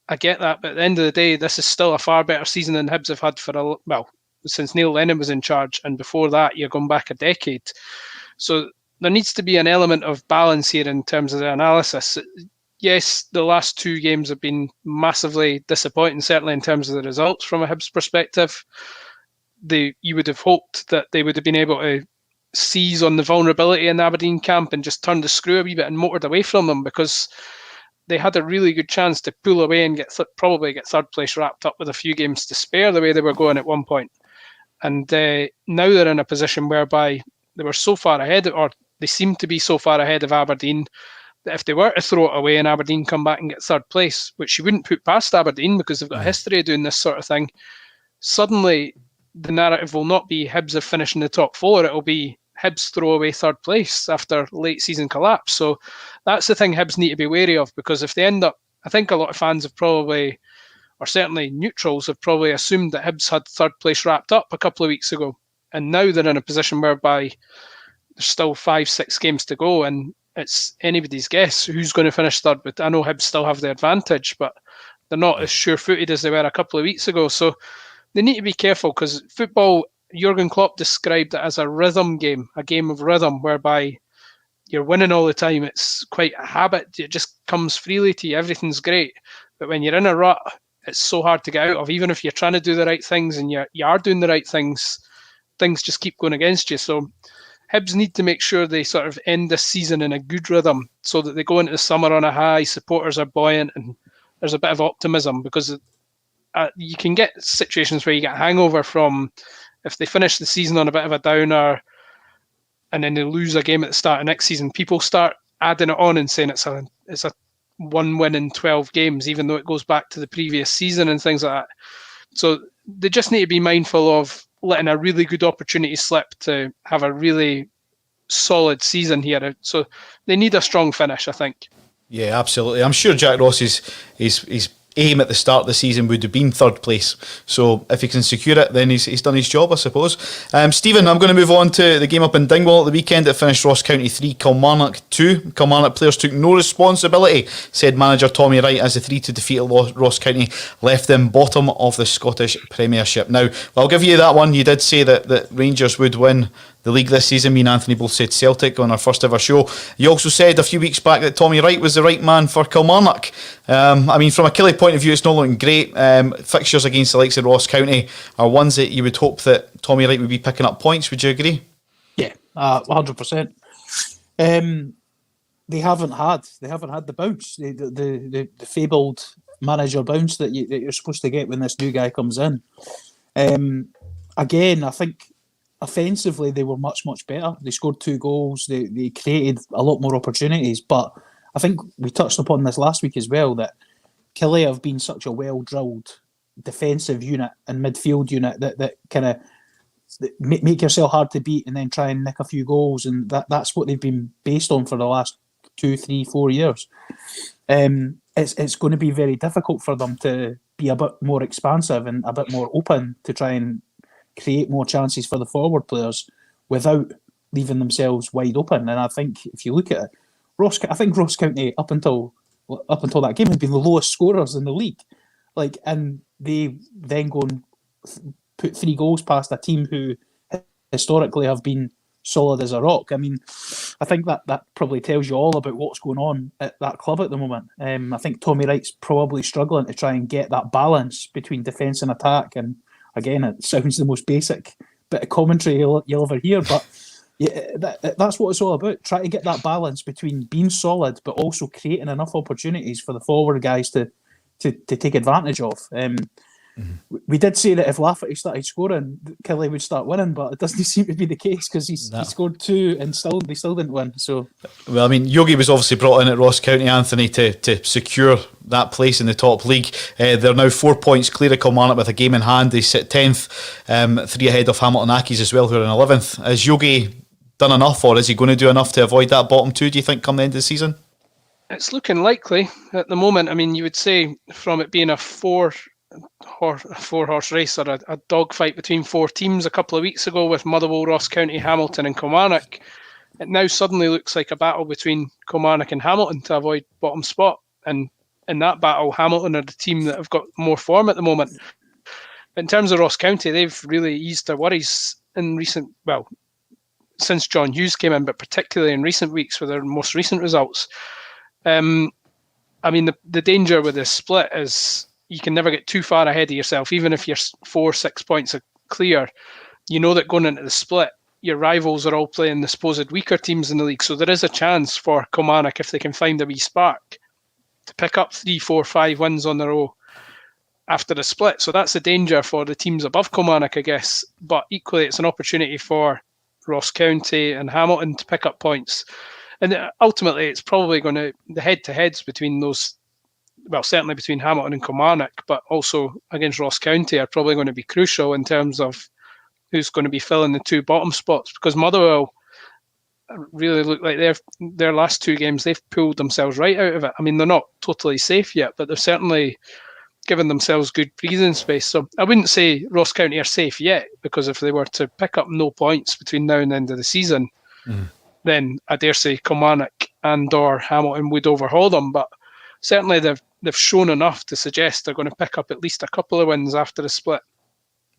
I get that, but at the end of the day, this is still a far better season than Hibs have had since Neil Lennon was in charge, and before that, you're going back a decade. So there needs to be an element of balance here in terms of the analysis. Yes, the last two games have been massively disappointing, certainly in terms of the results from a Hibs perspective. You would have hoped that they would have been able to seize on the vulnerability in the Aberdeen camp and just turn the screw a wee bit and motored away from them, because they had a really good chance to pull away and probably get third place wrapped up with a few games to spare the way they were going at one point. And now they're in a position whereby they were so far ahead, or they seem to be so far ahead of Aberdeen, that if they were to throw it away and Aberdeen come back and get third place, which you wouldn't put past Aberdeen because they've got a history of doing this sort of thing, suddenly the narrative will not be Hibs have finished in the top four, it'll be Hibs throw away third place after late season collapse. So that's the thing Hibs need to be wary of, because if they end up, I think a lot of fans have probably, or certainly neutrals have probably assumed that Hibs had third place wrapped up a couple of weeks ago, and now they're in a position whereby there's still 5-6 games to go, and it's anybody's guess who's going to finish third. But I know Hibs still have the advantage, but they're not as sure-footed as they were a couple of weeks ago. So they need to be careful, because football, Jurgen Klopp described it as a rhythm game, a game of rhythm, whereby you're winning all the time. It's quite a habit. It just comes freely to you. Everything's great. But when you're in a rut, it's so hard to get out of. Even if you're trying to do the right things and you are doing the right things just keep going against you. So Hibs need to make sure they sort of end this season in a good rhythm, so that they go into the summer on a high, supporters are buoyant, and there's a bit of optimism, because you can get situations where you get a hangover from if they finish the season on a bit of a downer and then they lose a game at the start of next season. People start adding it on and saying it's a 1 win in 12 games, even though it goes back to the previous season and things like that. So they just need to be mindful of letting a really good opportunity slip to have a really solid season here. So they need a strong finish, I think. Yeah, absolutely. I'm sure Jack Ross's his aim at the start of the season would have been third place. So if he can secure it, then he's done his job, I suppose. Stephen, I'm going to move on to the game up in Dingwall at the weekend. It finished Ross County 3, Kilmarnock 2. Kilmarnock players took no responsibility, said manager Tommy Wright, as the 3-2 defeat at Ross County left them bottom of the Scottish Premiership. Now, I'll give you that one. You did say that Rangers would win the league this season. Me and Anthony both said Celtic on our first ever show. You also said a few weeks back that Tommy Wright was the right man for Kilmarnock. I mean, from a Killie point of view, it's not looking great. Fixtures against the likes of Ross County are ones that you would hope that Tommy Wright would be picking up points. Would you agree? Yeah, 100%. They haven't had the bounce, the fabled manager bounce that you're supposed to get when this new guy comes in. Again, I think offensively they were much better. They scored 2 goals. They created a lot more opportunities. But I think we touched upon this last week as well, that Killie have been such a well-drilled defensive unit and midfield unit that kind of make yourself hard to beat and then try and nick a few goals, and that's what they've been based on for the last 2, 3, 4 years. It's going to be very difficult for them to be a bit more expansive and a bit more open to try and create more chances for the forward players without leaving themselves wide open. And I think if you look at it, Ross County up until that game had been the lowest scorers in the league, and they then go and put 3 goals past a team who historically have been solid as a rock. I mean, I think that probably tells you all about what's going on at that club at the moment. I think Tommy Wright's probably struggling to try and get that balance between defence and attack. And again, it sounds the most basic bit of commentary you'll ever hear, but yeah, that's what it's all about. Try to get that balance between being solid but also creating enough opportunities for the forward guys to take advantage of. We did say that if Lafferty started scoring, Killie would start winning, but it doesn't seem to be the case, because he scored 2 and they still didn't win. So, well, I mean, Yogi was obviously brought in at Ross County, Anthony, to secure that place in the top league. They're now 4 points clear of Kilmarnock with a game in hand. They sit 10th, 3 ahead of Hamilton Accies as well, who are in 11th. Has Yogi done enough, or is he going to do enough to avoid that bottom 2, do you think, come the end of the season? It's looking likely at the moment. I mean, you would say from it being a four-horse race, or a dogfight between 4 teams a couple of weeks ago with Motherwell, Ross County, Hamilton and Kilmarnock, it now suddenly looks like a battle between Kilmarnock and Hamilton to avoid bottom spot. And in that battle, Hamilton are the team that have got more form at the moment. But in terms of Ross County, they've really eased their worries in since John Hughes came in, but particularly in recent weeks with their most recent results. I mean, the danger with this split is you can never get too far ahead of yourself. Even if you're 4-6 points clear, you know that going into the split, your rivals are all playing the supposed weaker teams in the league. So there is a chance for Kilmarnock, if they can find a wee spark, to pick up 3, 4, 5 wins on the row after the split. So that's the danger for the teams above Kilmarnock, I guess. But equally, it's an opportunity for Ross County and Hamilton to pick up points. And ultimately, it's probably going to, the head-to-heads between those, well, certainly between Hamilton and Kilmarnock, but also against Ross County, are probably going to be crucial in terms of who's going to be filling the 2 bottom spots, because Motherwell really look like their last 2 games, they've pulled themselves right out of it. I mean, they're not totally safe yet, but they've certainly given themselves good breathing space. So I wouldn't say Ross County are safe yet, because if they were to pick up no points between now and the end of the season, then I dare say Kilmarnock and or Hamilton would overhaul them, but certainly they've shown enough to suggest they're going to pick up at least a couple of wins after the split.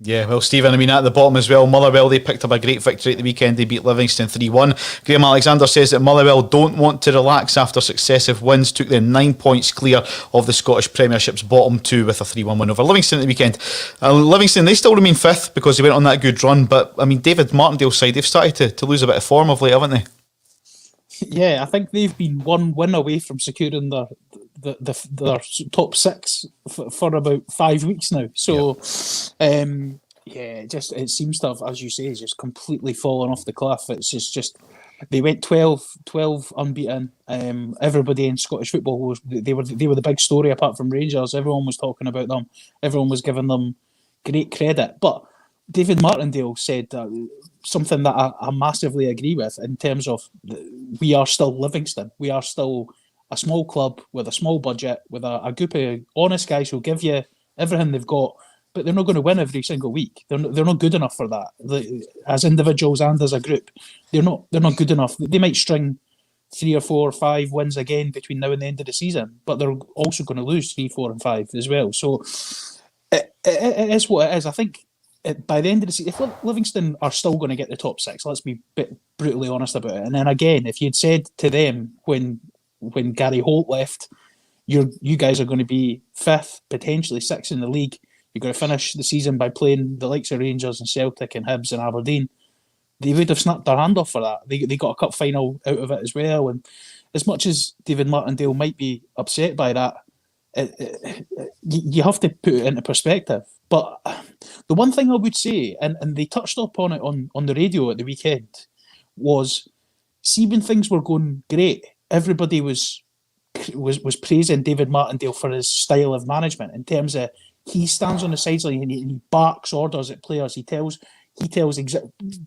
Yeah, well, Stephen, I mean, at the bottom as well, Motherwell, they picked up a great victory at the weekend. They beat Livingston 3-1. Graham Alexander says that Motherwell don't want to relax after successive wins, took them 9 points clear of the Scottish Premiership's bottom two with a 3-1 win over Livingston at the weekend. Livingston, they still remain fifth because they went on that good run, but, I mean, David Martindale's side, they've started to lose a bit of form of late, haven't they? Yeah, I think they've been one win away from securing their top six for about 5 weeks now. So, it seems to have, as you say, just completely fallen off the cliff. It's just they went 12 unbeaten. Everybody in Scottish football they were the big story apart from Rangers. Everyone was talking about them. Everyone was giving them great credit. But David Martindale said something that I massively agree with in terms of we are still Livingston. We are still a small club with a small budget, with a group of honest guys who'll give you everything they've got, but they're not going to win every single week. They're not good enough for that. As individuals and as a group, they're not good enough. They might string 3 or 4 or 5 wins again between now and the end of the season, but they're also going to lose 3, 4 and 5 as well. So it is what it is. I think by the end of the season, if Livingston are still going to get the top 6, let's be brutally honest about it. And then again, if you'd said to them when Gary Holt left, you guys are going to be 5th, potentially 6th in the league. You're going to finish the season by playing the likes of Rangers and Celtic and Hibs and Aberdeen. They would have snapped their hand off for that. They got a cup final out of it as well. And as much as David Martindale might be upset by that, you have to put it into perspective. But the one thing I would say, and they touched upon it on the radio at the weekend, was see when things were going great, everybody was praising David Martindale for his style of management in terms of he stands on the sideline and he barks orders at players. He tells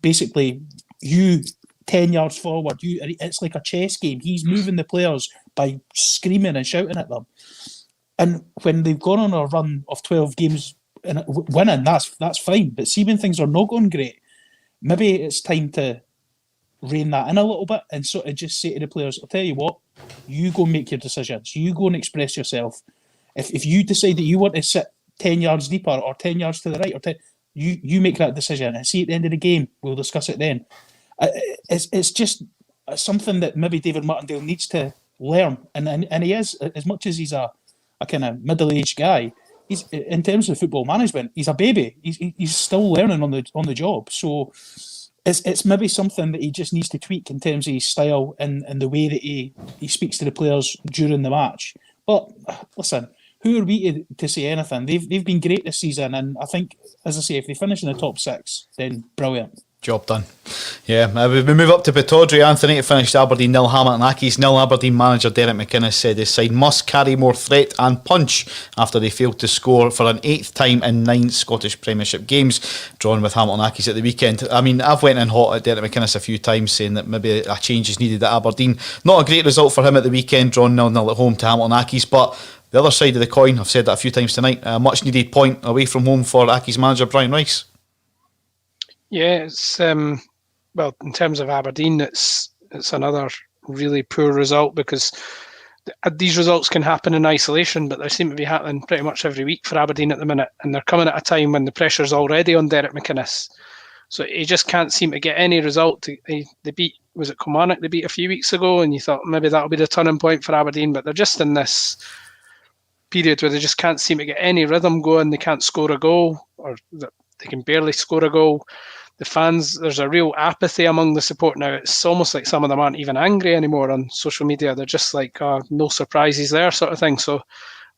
basically you 10 yards forward. It's like a chess game. He's moving the players by screaming and shouting at them. And when they've gone on a run of 12 games and winning, that's fine. But see when things are not going great, maybe it's time to rein that in a little bit and sort of just say to the players, I'll tell you what, you go and make your decisions. You go and express yourself. If you decide that you want to sit 10 yards deeper or 10 yards to the right, or you make that decision and see at the end of the game, we'll discuss it then. It's just something that maybe David Martindale needs to learn. And he is, as much as he's a kind of middle-aged guy, he's in terms of football management, he's a baby. He's still learning on the job. So it's maybe something that he just needs to tweak in terms of his style and the way that he speaks to the players during the match. But listen, who are we to say anything? They've been great this season, and I think, as I say, if they finish in the top 6, then brilliant. Job done. Yeah, we move up to Pittodrie. Anthony, it finished Aberdeen 0, Hamilton Accies 0. Aberdeen manager Derek McInnes said his side must carry more threat and punch after they failed to score for an 8th time in 9 Scottish Premiership games, drawn with Hamilton Accies at the weekend. I mean, I've went in hot at Derek McInnes a few times, saying that maybe a change is needed at Aberdeen. Not a great result for him at the weekend, drawn 0-0 at home to Hamilton Accies, but the other side of the coin, I've said that a few times tonight, a much needed point away from home for Accies manager Brian Rice. Yeah, it's well, in terms of Aberdeen, it's another really poor result because these results can happen in isolation, but they seem to be happening pretty much every week for Aberdeen at the minute, and they're coming at a time when the pressure's already on Derek McInnes. So he just can't seem to get any result. They beat, was it Kilmarnock they beat a few weeks ago, and you thought maybe that'll be the turning point for Aberdeen, but they're just in this period where they just can't seem to get any rhythm going. They can't score a goal, or they can barely score a goal. The fans, there's a real apathy among the support now. It's almost like some of them aren't even angry anymore on social media. They're just like, no surprises there sort of thing. So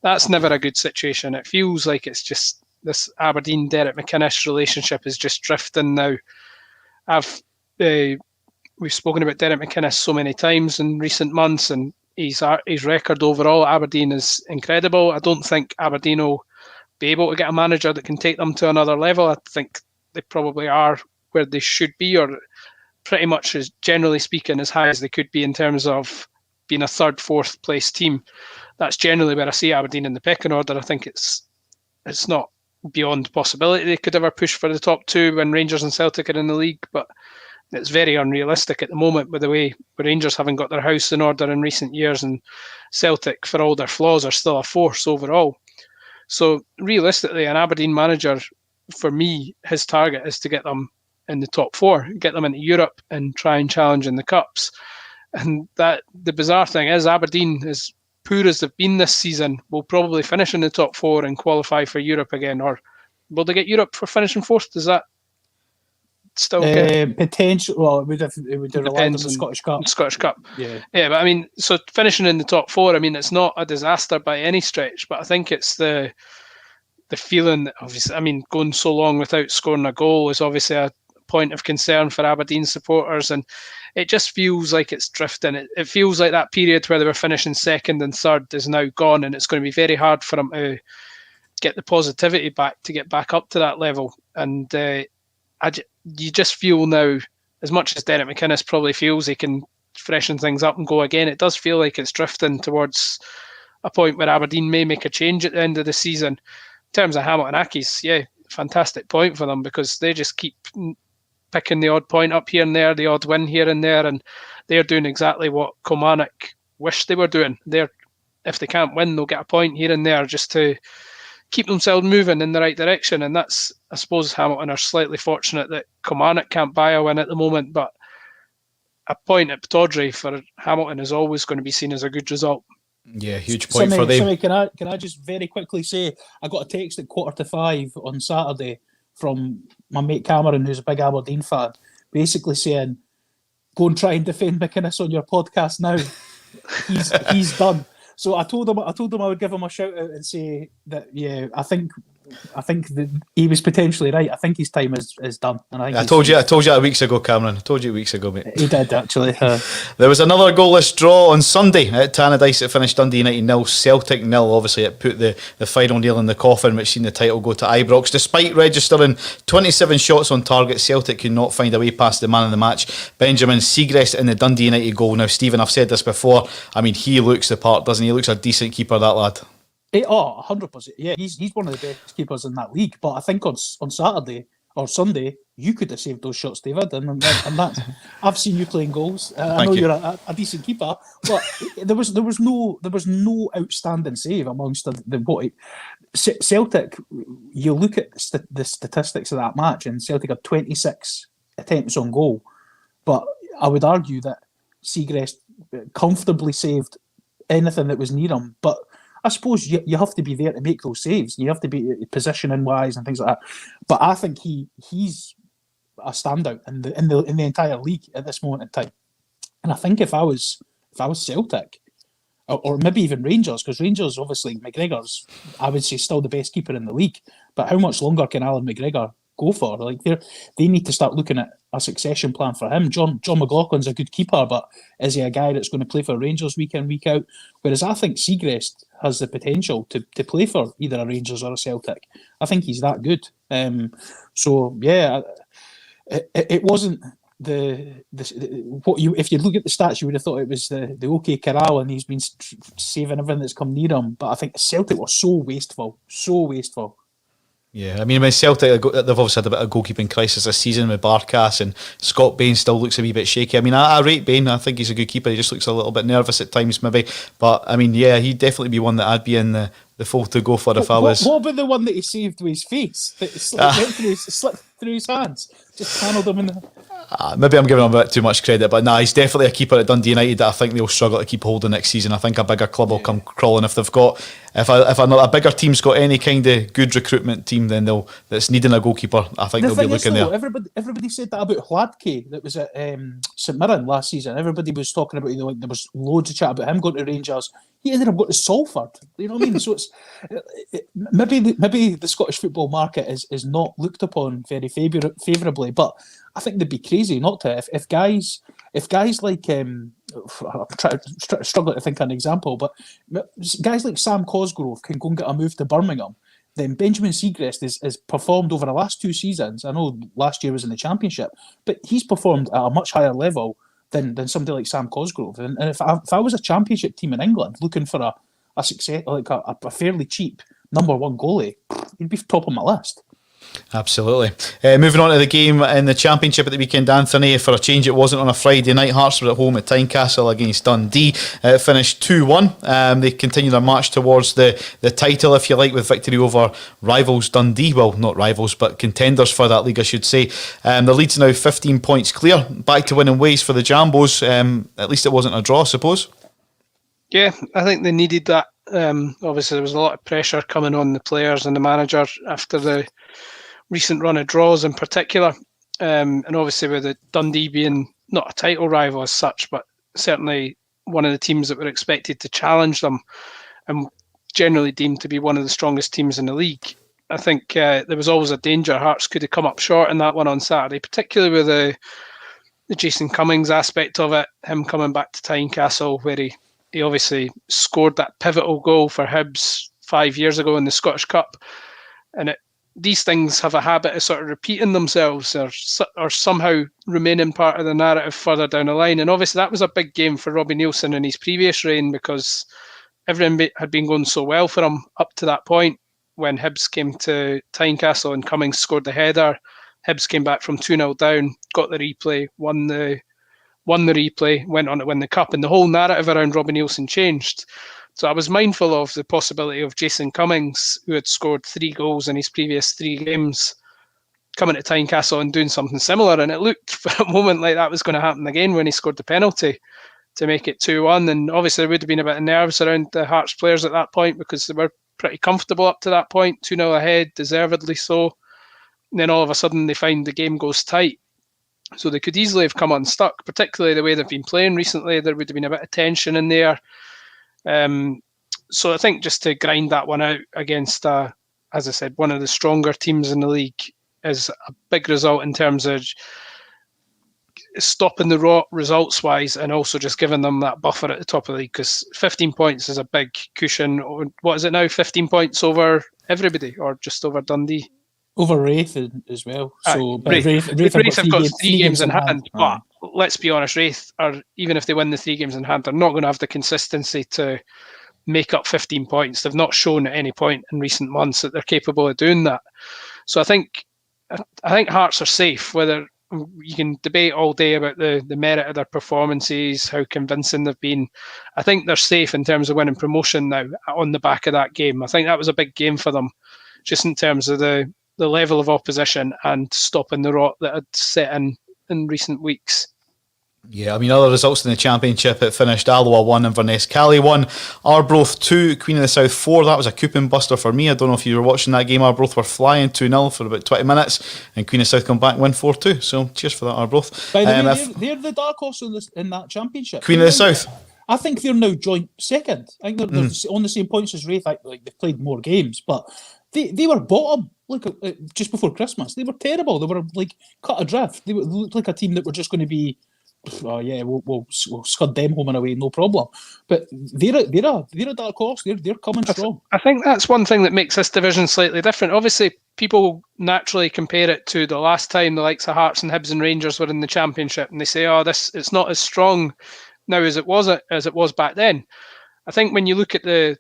that's never a good situation. It feels like it's just this Aberdeen-Derek McInnes relationship is just drifting now. We've spoken about Derek McInnes so many times in recent months, and his record overall at Aberdeen is incredible. I don't think Aberdeen will be able to get a manager that can take them to another level. I think they probably are where they should be, or pretty much, as generally speaking, as high as they could be in terms of being a 3rd, 4th place team. That's generally where I see Aberdeen in the pecking order. I think it's not beyond possibility they could ever push for the top 2 when Rangers and Celtic are in the league, but it's very unrealistic at the moment with the way Rangers haven't got their house in order in recent years, and Celtic, for all their flaws, are still a force overall. So realistically, an Aberdeen manager, for me, his target is to get them in the top 4, get them into Europe and try and challenge in the cups. And that the bizarre thing is, Aberdeen, as poor as they've been this season, will probably finish in the top 4 and qualify for Europe again. Or will they get Europe for finishing 4th? Does that still get potential? Well, it would rely on the Scottish Cup. Scottish Cup. Yeah, but I mean, so finishing in the top 4, I mean, it's not a disaster by any stretch, but I think it's the feeling that, obviously, I mean, going so long without scoring a goal is obviously a point of concern for Aberdeen supporters, and it just feels like it's drifting. It feels like that period where they were finishing 2nd and 3rd is now gone, and it's going to be very hard for them to get the positivity back to get back up to that level. And you just feel now, as much as Derek McInnes probably feels he can freshen things up and go again, it does feel like it's drifting towards a point where Aberdeen may make a change at the end of the season. In terms of Hamilton Accies, fantastic point for them, because they just keep picking the odd point up here and there, the odd win here and there, and they're doing exactly what Kilmarnock wish they were doing. If they can't win, they'll get a point here and there just to keep themselves moving in the right direction. And that's, I suppose, Hamilton are slightly fortunate that Kilmarnock can't buy a win at the moment, but a point at Pittodrie for Hamilton is always going to be seen as a good result. Yeah, huge point for them. Sorry, can I just very quickly say, I got a text at 4:45 on Saturday from my mate Cameron, who's a big Aberdeen fan, basically saying, "Go and try and defend McInnes on your podcast now. He's done." So I told him I would give him a shout out and say that I think that he was potentially right. I think his time is done. And I told you that weeks ago, Cameron. I told you weeks ago, mate. He did, actually. There was another goalless draw on Sunday at Tannadice. It finished Dundee United 0, Celtic 0. Obviously, it put the final nail in the coffin, which seen the title go to Ibrox. Despite registering 27 shots on target, Celtic could not find a way past the man of the match, Benjamin Siegrist, in the Dundee United goal. Now, Stephen, I've said this before. I mean, he looks the part, doesn't he? He looks a decent keeper, that lad. 100%. Yeah, he's one of the best keepers in that league. But I think on Saturday or Sunday, you could have saved those shots, David. And that's, I've seen you playing goals. I know you're a decent keeper, but there was no outstanding save amongst the Celtic. You look at the statistics of that match, and Celtic had 26 attempts on goal. But I would argue that Siegrist comfortably saved anything that was near him. But I suppose you have to be there to make those saves. You have to be positioning wise and things like that. But I think he's a standout in the entire league at this moment in time. And I think if I was Celtic, or maybe even Rangers, because Rangers, obviously, McGregor's, I would say, still the best keeper in the league. But how much longer can Alan McGregor go for? Like, they need to start looking at a succession plan for him. John McLaughlin's a good keeper, but is he a guy that's going to play for Rangers week in, week out? Whereas I think Siegrist has the potential to play for either a Rangers or a Celtic. I think he's that good. It wasn't if you look at the stats, you would have thought it was the OK Corral, and he's been saving everything that's come near him. But I think Celtic were so wasteful. Yeah, I mean, when Celtic, they've obviously had a bit of goalkeeping crisis this season with Barkas, and Scott Bain still looks a wee bit shaky. I mean, I rate Bain. I think he's a good keeper. He just looks a little bit nervous at times, maybe. But, I mean, yeah, he'd definitely be one that I'd be in the fold to go for if I was. What about the one that he saved with his face? That slipped through his hands? Just handled him in the... Maybe I'm giving him a bit too much credit, but he's definitely a keeper at Dundee United that I think they'll struggle to keep holding next season. I think a bigger club will come crawling if they've got, if a bigger team's got any kind of good recruitment team, then that's needing a goalkeeper. I think they'll be looking there. Everybody said that about Hladke that was at St Mirren last season. Everybody was talking about, there was loads of chat about him going to Rangers. He ended up going to Salford. You know what I mean? So it's maybe the Scottish football market is not looked upon very favourably, but I think they'd be crazy not to. If guys like I'm struggling to think of an example, but guys like Sam Cosgrove can go and get a move to Birmingham, then Benjamin Siegrist has performed over the last 2 seasons. I know last year was in the Championship, but he's performed at a much higher level than somebody like Sam Cosgrove. And if I was a Championship team in England looking for a success, like a fairly cheap number 1 goalie, he'd be top of my list. Absolutely. Moving on to the game in the Championship at the weekend, Anthony. For a change, it wasn't on a Friday night. Hearts were at home at Tynecastle against Dundee. It finished 2-1. They continue their march towards the title, if you like, with victory over rivals Dundee. Well, not rivals, but contenders for that league, I should say. The lead's now 15 points clear. Back to winning ways for the Jambos. At least it wasn't a draw, I suppose. Yeah, I think they needed that. Obviously, there was a lot of pressure coming on the players and the manager after the recent run of draws in particular. And obviously with the Dundee being not a title rival as such, but certainly one of the teams that were expected to challenge them and generally deemed to be one of the strongest teams in the league. I think there was always a danger Hearts could have come up short in that one on Saturday, particularly with the Jason Cummings aspect of it, him coming back to Tynecastle, where he obviously scored that pivotal goal for Hibs 5 years ago in the Scottish Cup. And these things have a habit of sort of repeating themselves or somehow remaining part of the narrative further down the line. And obviously that was a big game for Robbie Neilson in his previous reign because everything had been going so well for him up to that point when Hibs came to Tynecastle and Cummings scored the header. Hibs came back from 2-0 down, got the replay, won the replay, went on to win the cup, and the whole narrative around Robbie Neilson changed. So I was mindful of the possibility of Jason Cummings, who had scored 3 goals in his previous 3 games, coming to Tynecastle and doing something similar. And it looked for a moment like that was going to happen again when he scored the penalty to make it 2-1. And obviously there would have been a bit of nerves around the Hearts players at that point because they were pretty comfortable up to that point, 2-0 ahead, deservedly so. And then all of a sudden they find the game goes tight. So they could easily have come unstuck, particularly the way they've been playing recently. There would have been a bit of tension in there. So I think just to grind that one out against, as I said, one of the stronger teams in the league is a big result in terms of stopping the rot results-wise and also just giving them that buffer at the top of the league because 15 points is a big cushion. What is it now, 15 points over everybody or just over Dundee? Over Wraith as well. So Wraith have got 3 games in hand. But let's be honest, Wraith are, even if they win the 3 games in hand, they're not going to have the consistency to make up 15 points. They've not shown at any point in recent months that they're capable of doing that. So I think Hearts are safe. Whether you can debate all day about the merit of their performances, how convincing they've been, I think they're safe in terms of winning promotion now on the back of that game. I think that was a big game for them, just in terms of the level of opposition and stopping the rot that had set in recent weeks. Yeah, I mean, other results in the Championship, it finished Alloa 1 and Inverness Cali 1, Arbroath 2, Queen of the South 4. That was a coupon buster for me. I don't know if you were watching that game. Arbroath were flying 2-0 for about 20 minutes and Queen of the South come back win 4-2. So cheers for that, Arbroath. By the way, they're the dark horse in that Championship. Queen of the South. I think they're now joint second. I think they're on the same points as Wraith. Like they've played more games, but they were bottom. Look, just before Christmas, they were terrible. They were like cut adrift. They looked like a team that were just going to be, oh yeah, we'll scud them home and away, no problem. But they're a dark horse. They're coming strong. I think that's one thing that makes this division slightly different. Obviously, people naturally compare it to the last time the likes of Hearts and Hibs and Rangers were in the Championship, and they say, "Oh, it's not as strong now as it was back then." I think when you look at the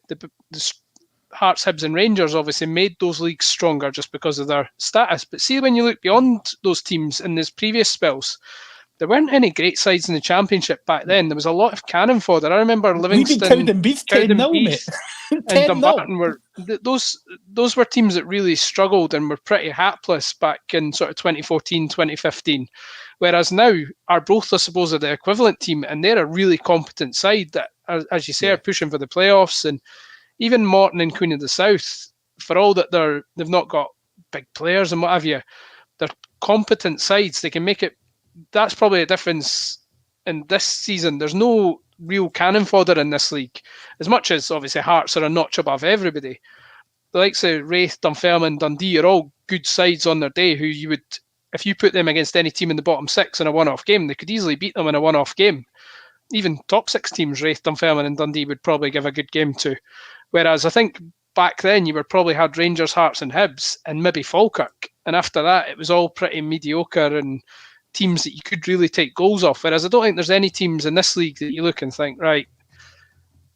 Hearts, Hibs and Rangers obviously made those leagues stronger just because of their status. But see, when you look beyond those teams in these previous spells, there weren't any great sides in the Championship back then. There was a lot of cannon fodder. I remember Livingston, Cowdenbeath 10-0, mate. and Dumbarton were those were teams that really struggled and were pretty hapless back in sort of 2014, 2015. Whereas now Arbroath, I suppose, are the equivalent team, and they're a really competent side that, as you say, are pushing for the playoffs. And even Morton and Queen of the South, for all that they've not got big players and what have you, they're competent sides. They can make it. That's probably a difference in this season. There's no real cannon fodder in this league. As much as obviously Hearts are a notch above everybody, the likes of Wraith, Dunfermline, Dundee are all good sides on their day who you would, if you put them against any team in the bottom 6 in a one-off game, they could easily beat them in a one-off game. Even top 6 teams, Wraith, Dunfermline and Dundee would probably give a good game to. Whereas I think back then you were probably had Rangers, Hearts and Hibs and maybe Falkirk. And after that, it was all pretty mediocre and teams that you could really take goals off. Whereas I don't think there's any teams in this league that you look and think, right,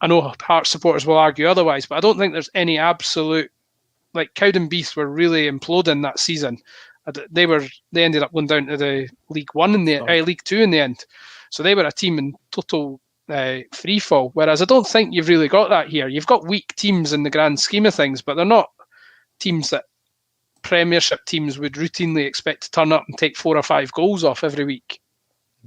I know Hearts supporters will argue otherwise, but I don't think there's any absolute like Cowdenbeath were really imploding that season. They ended up going down to the League One in the League Two in the end. So they were a team in total free fall. Whereas I don't think you've really got that here. You've got weak teams in the grand scheme of things, but they're not teams that Premiership teams would routinely expect to turn up and take 4 or 5 goals off every week.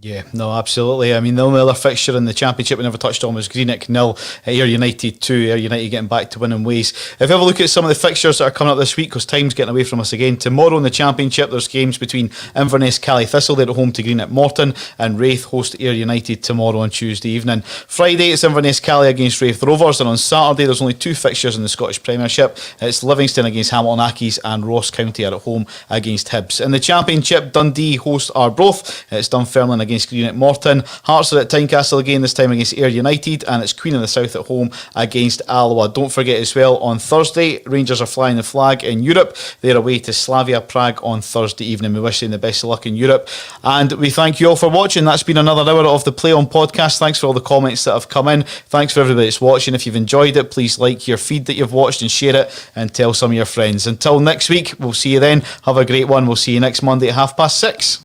Yeah, no, absolutely. I mean, the only other fixture in the Championship we never touched on was Greenock 0, Ayr United 2, Ayr United getting back to winning ways. If you have a look at some of the fixtures that are coming up this week, because time's getting away from us again, tomorrow in the Championship there's games between Inverness, Cally Thistle, they're at home to Greenock Morton, and Wraith host Ayr United tomorrow on Tuesday evening. Friday it's Inverness Cally against Wraith Rovers, and on Saturday there's only 2 fixtures in the Scottish Premiership. It's Livingston against Hamilton Accies and Ross County are at home against Hibs. In the Championship, Dundee host Arbroath, it's Dunfermline against Greenock Morton. Hearts are at Tynecastle again, this time against Ayr United, and it's Queen of the South at home against Alloa. Don't forget as well, on Thursday, Rangers are flying the flag in Europe. They're away to Slavia Prague on Thursday evening. We wish them the best of luck in Europe, and we thank you all for watching. That's been another hour of the Play On podcast. Thanks for all the comments that have come in. Thanks for everybody that's watching. If you've enjoyed it, please like your feed that you've watched and share it, and tell some of your friends. Until next week, we'll see you then. Have a great one. We'll see you next Monday at 6:30.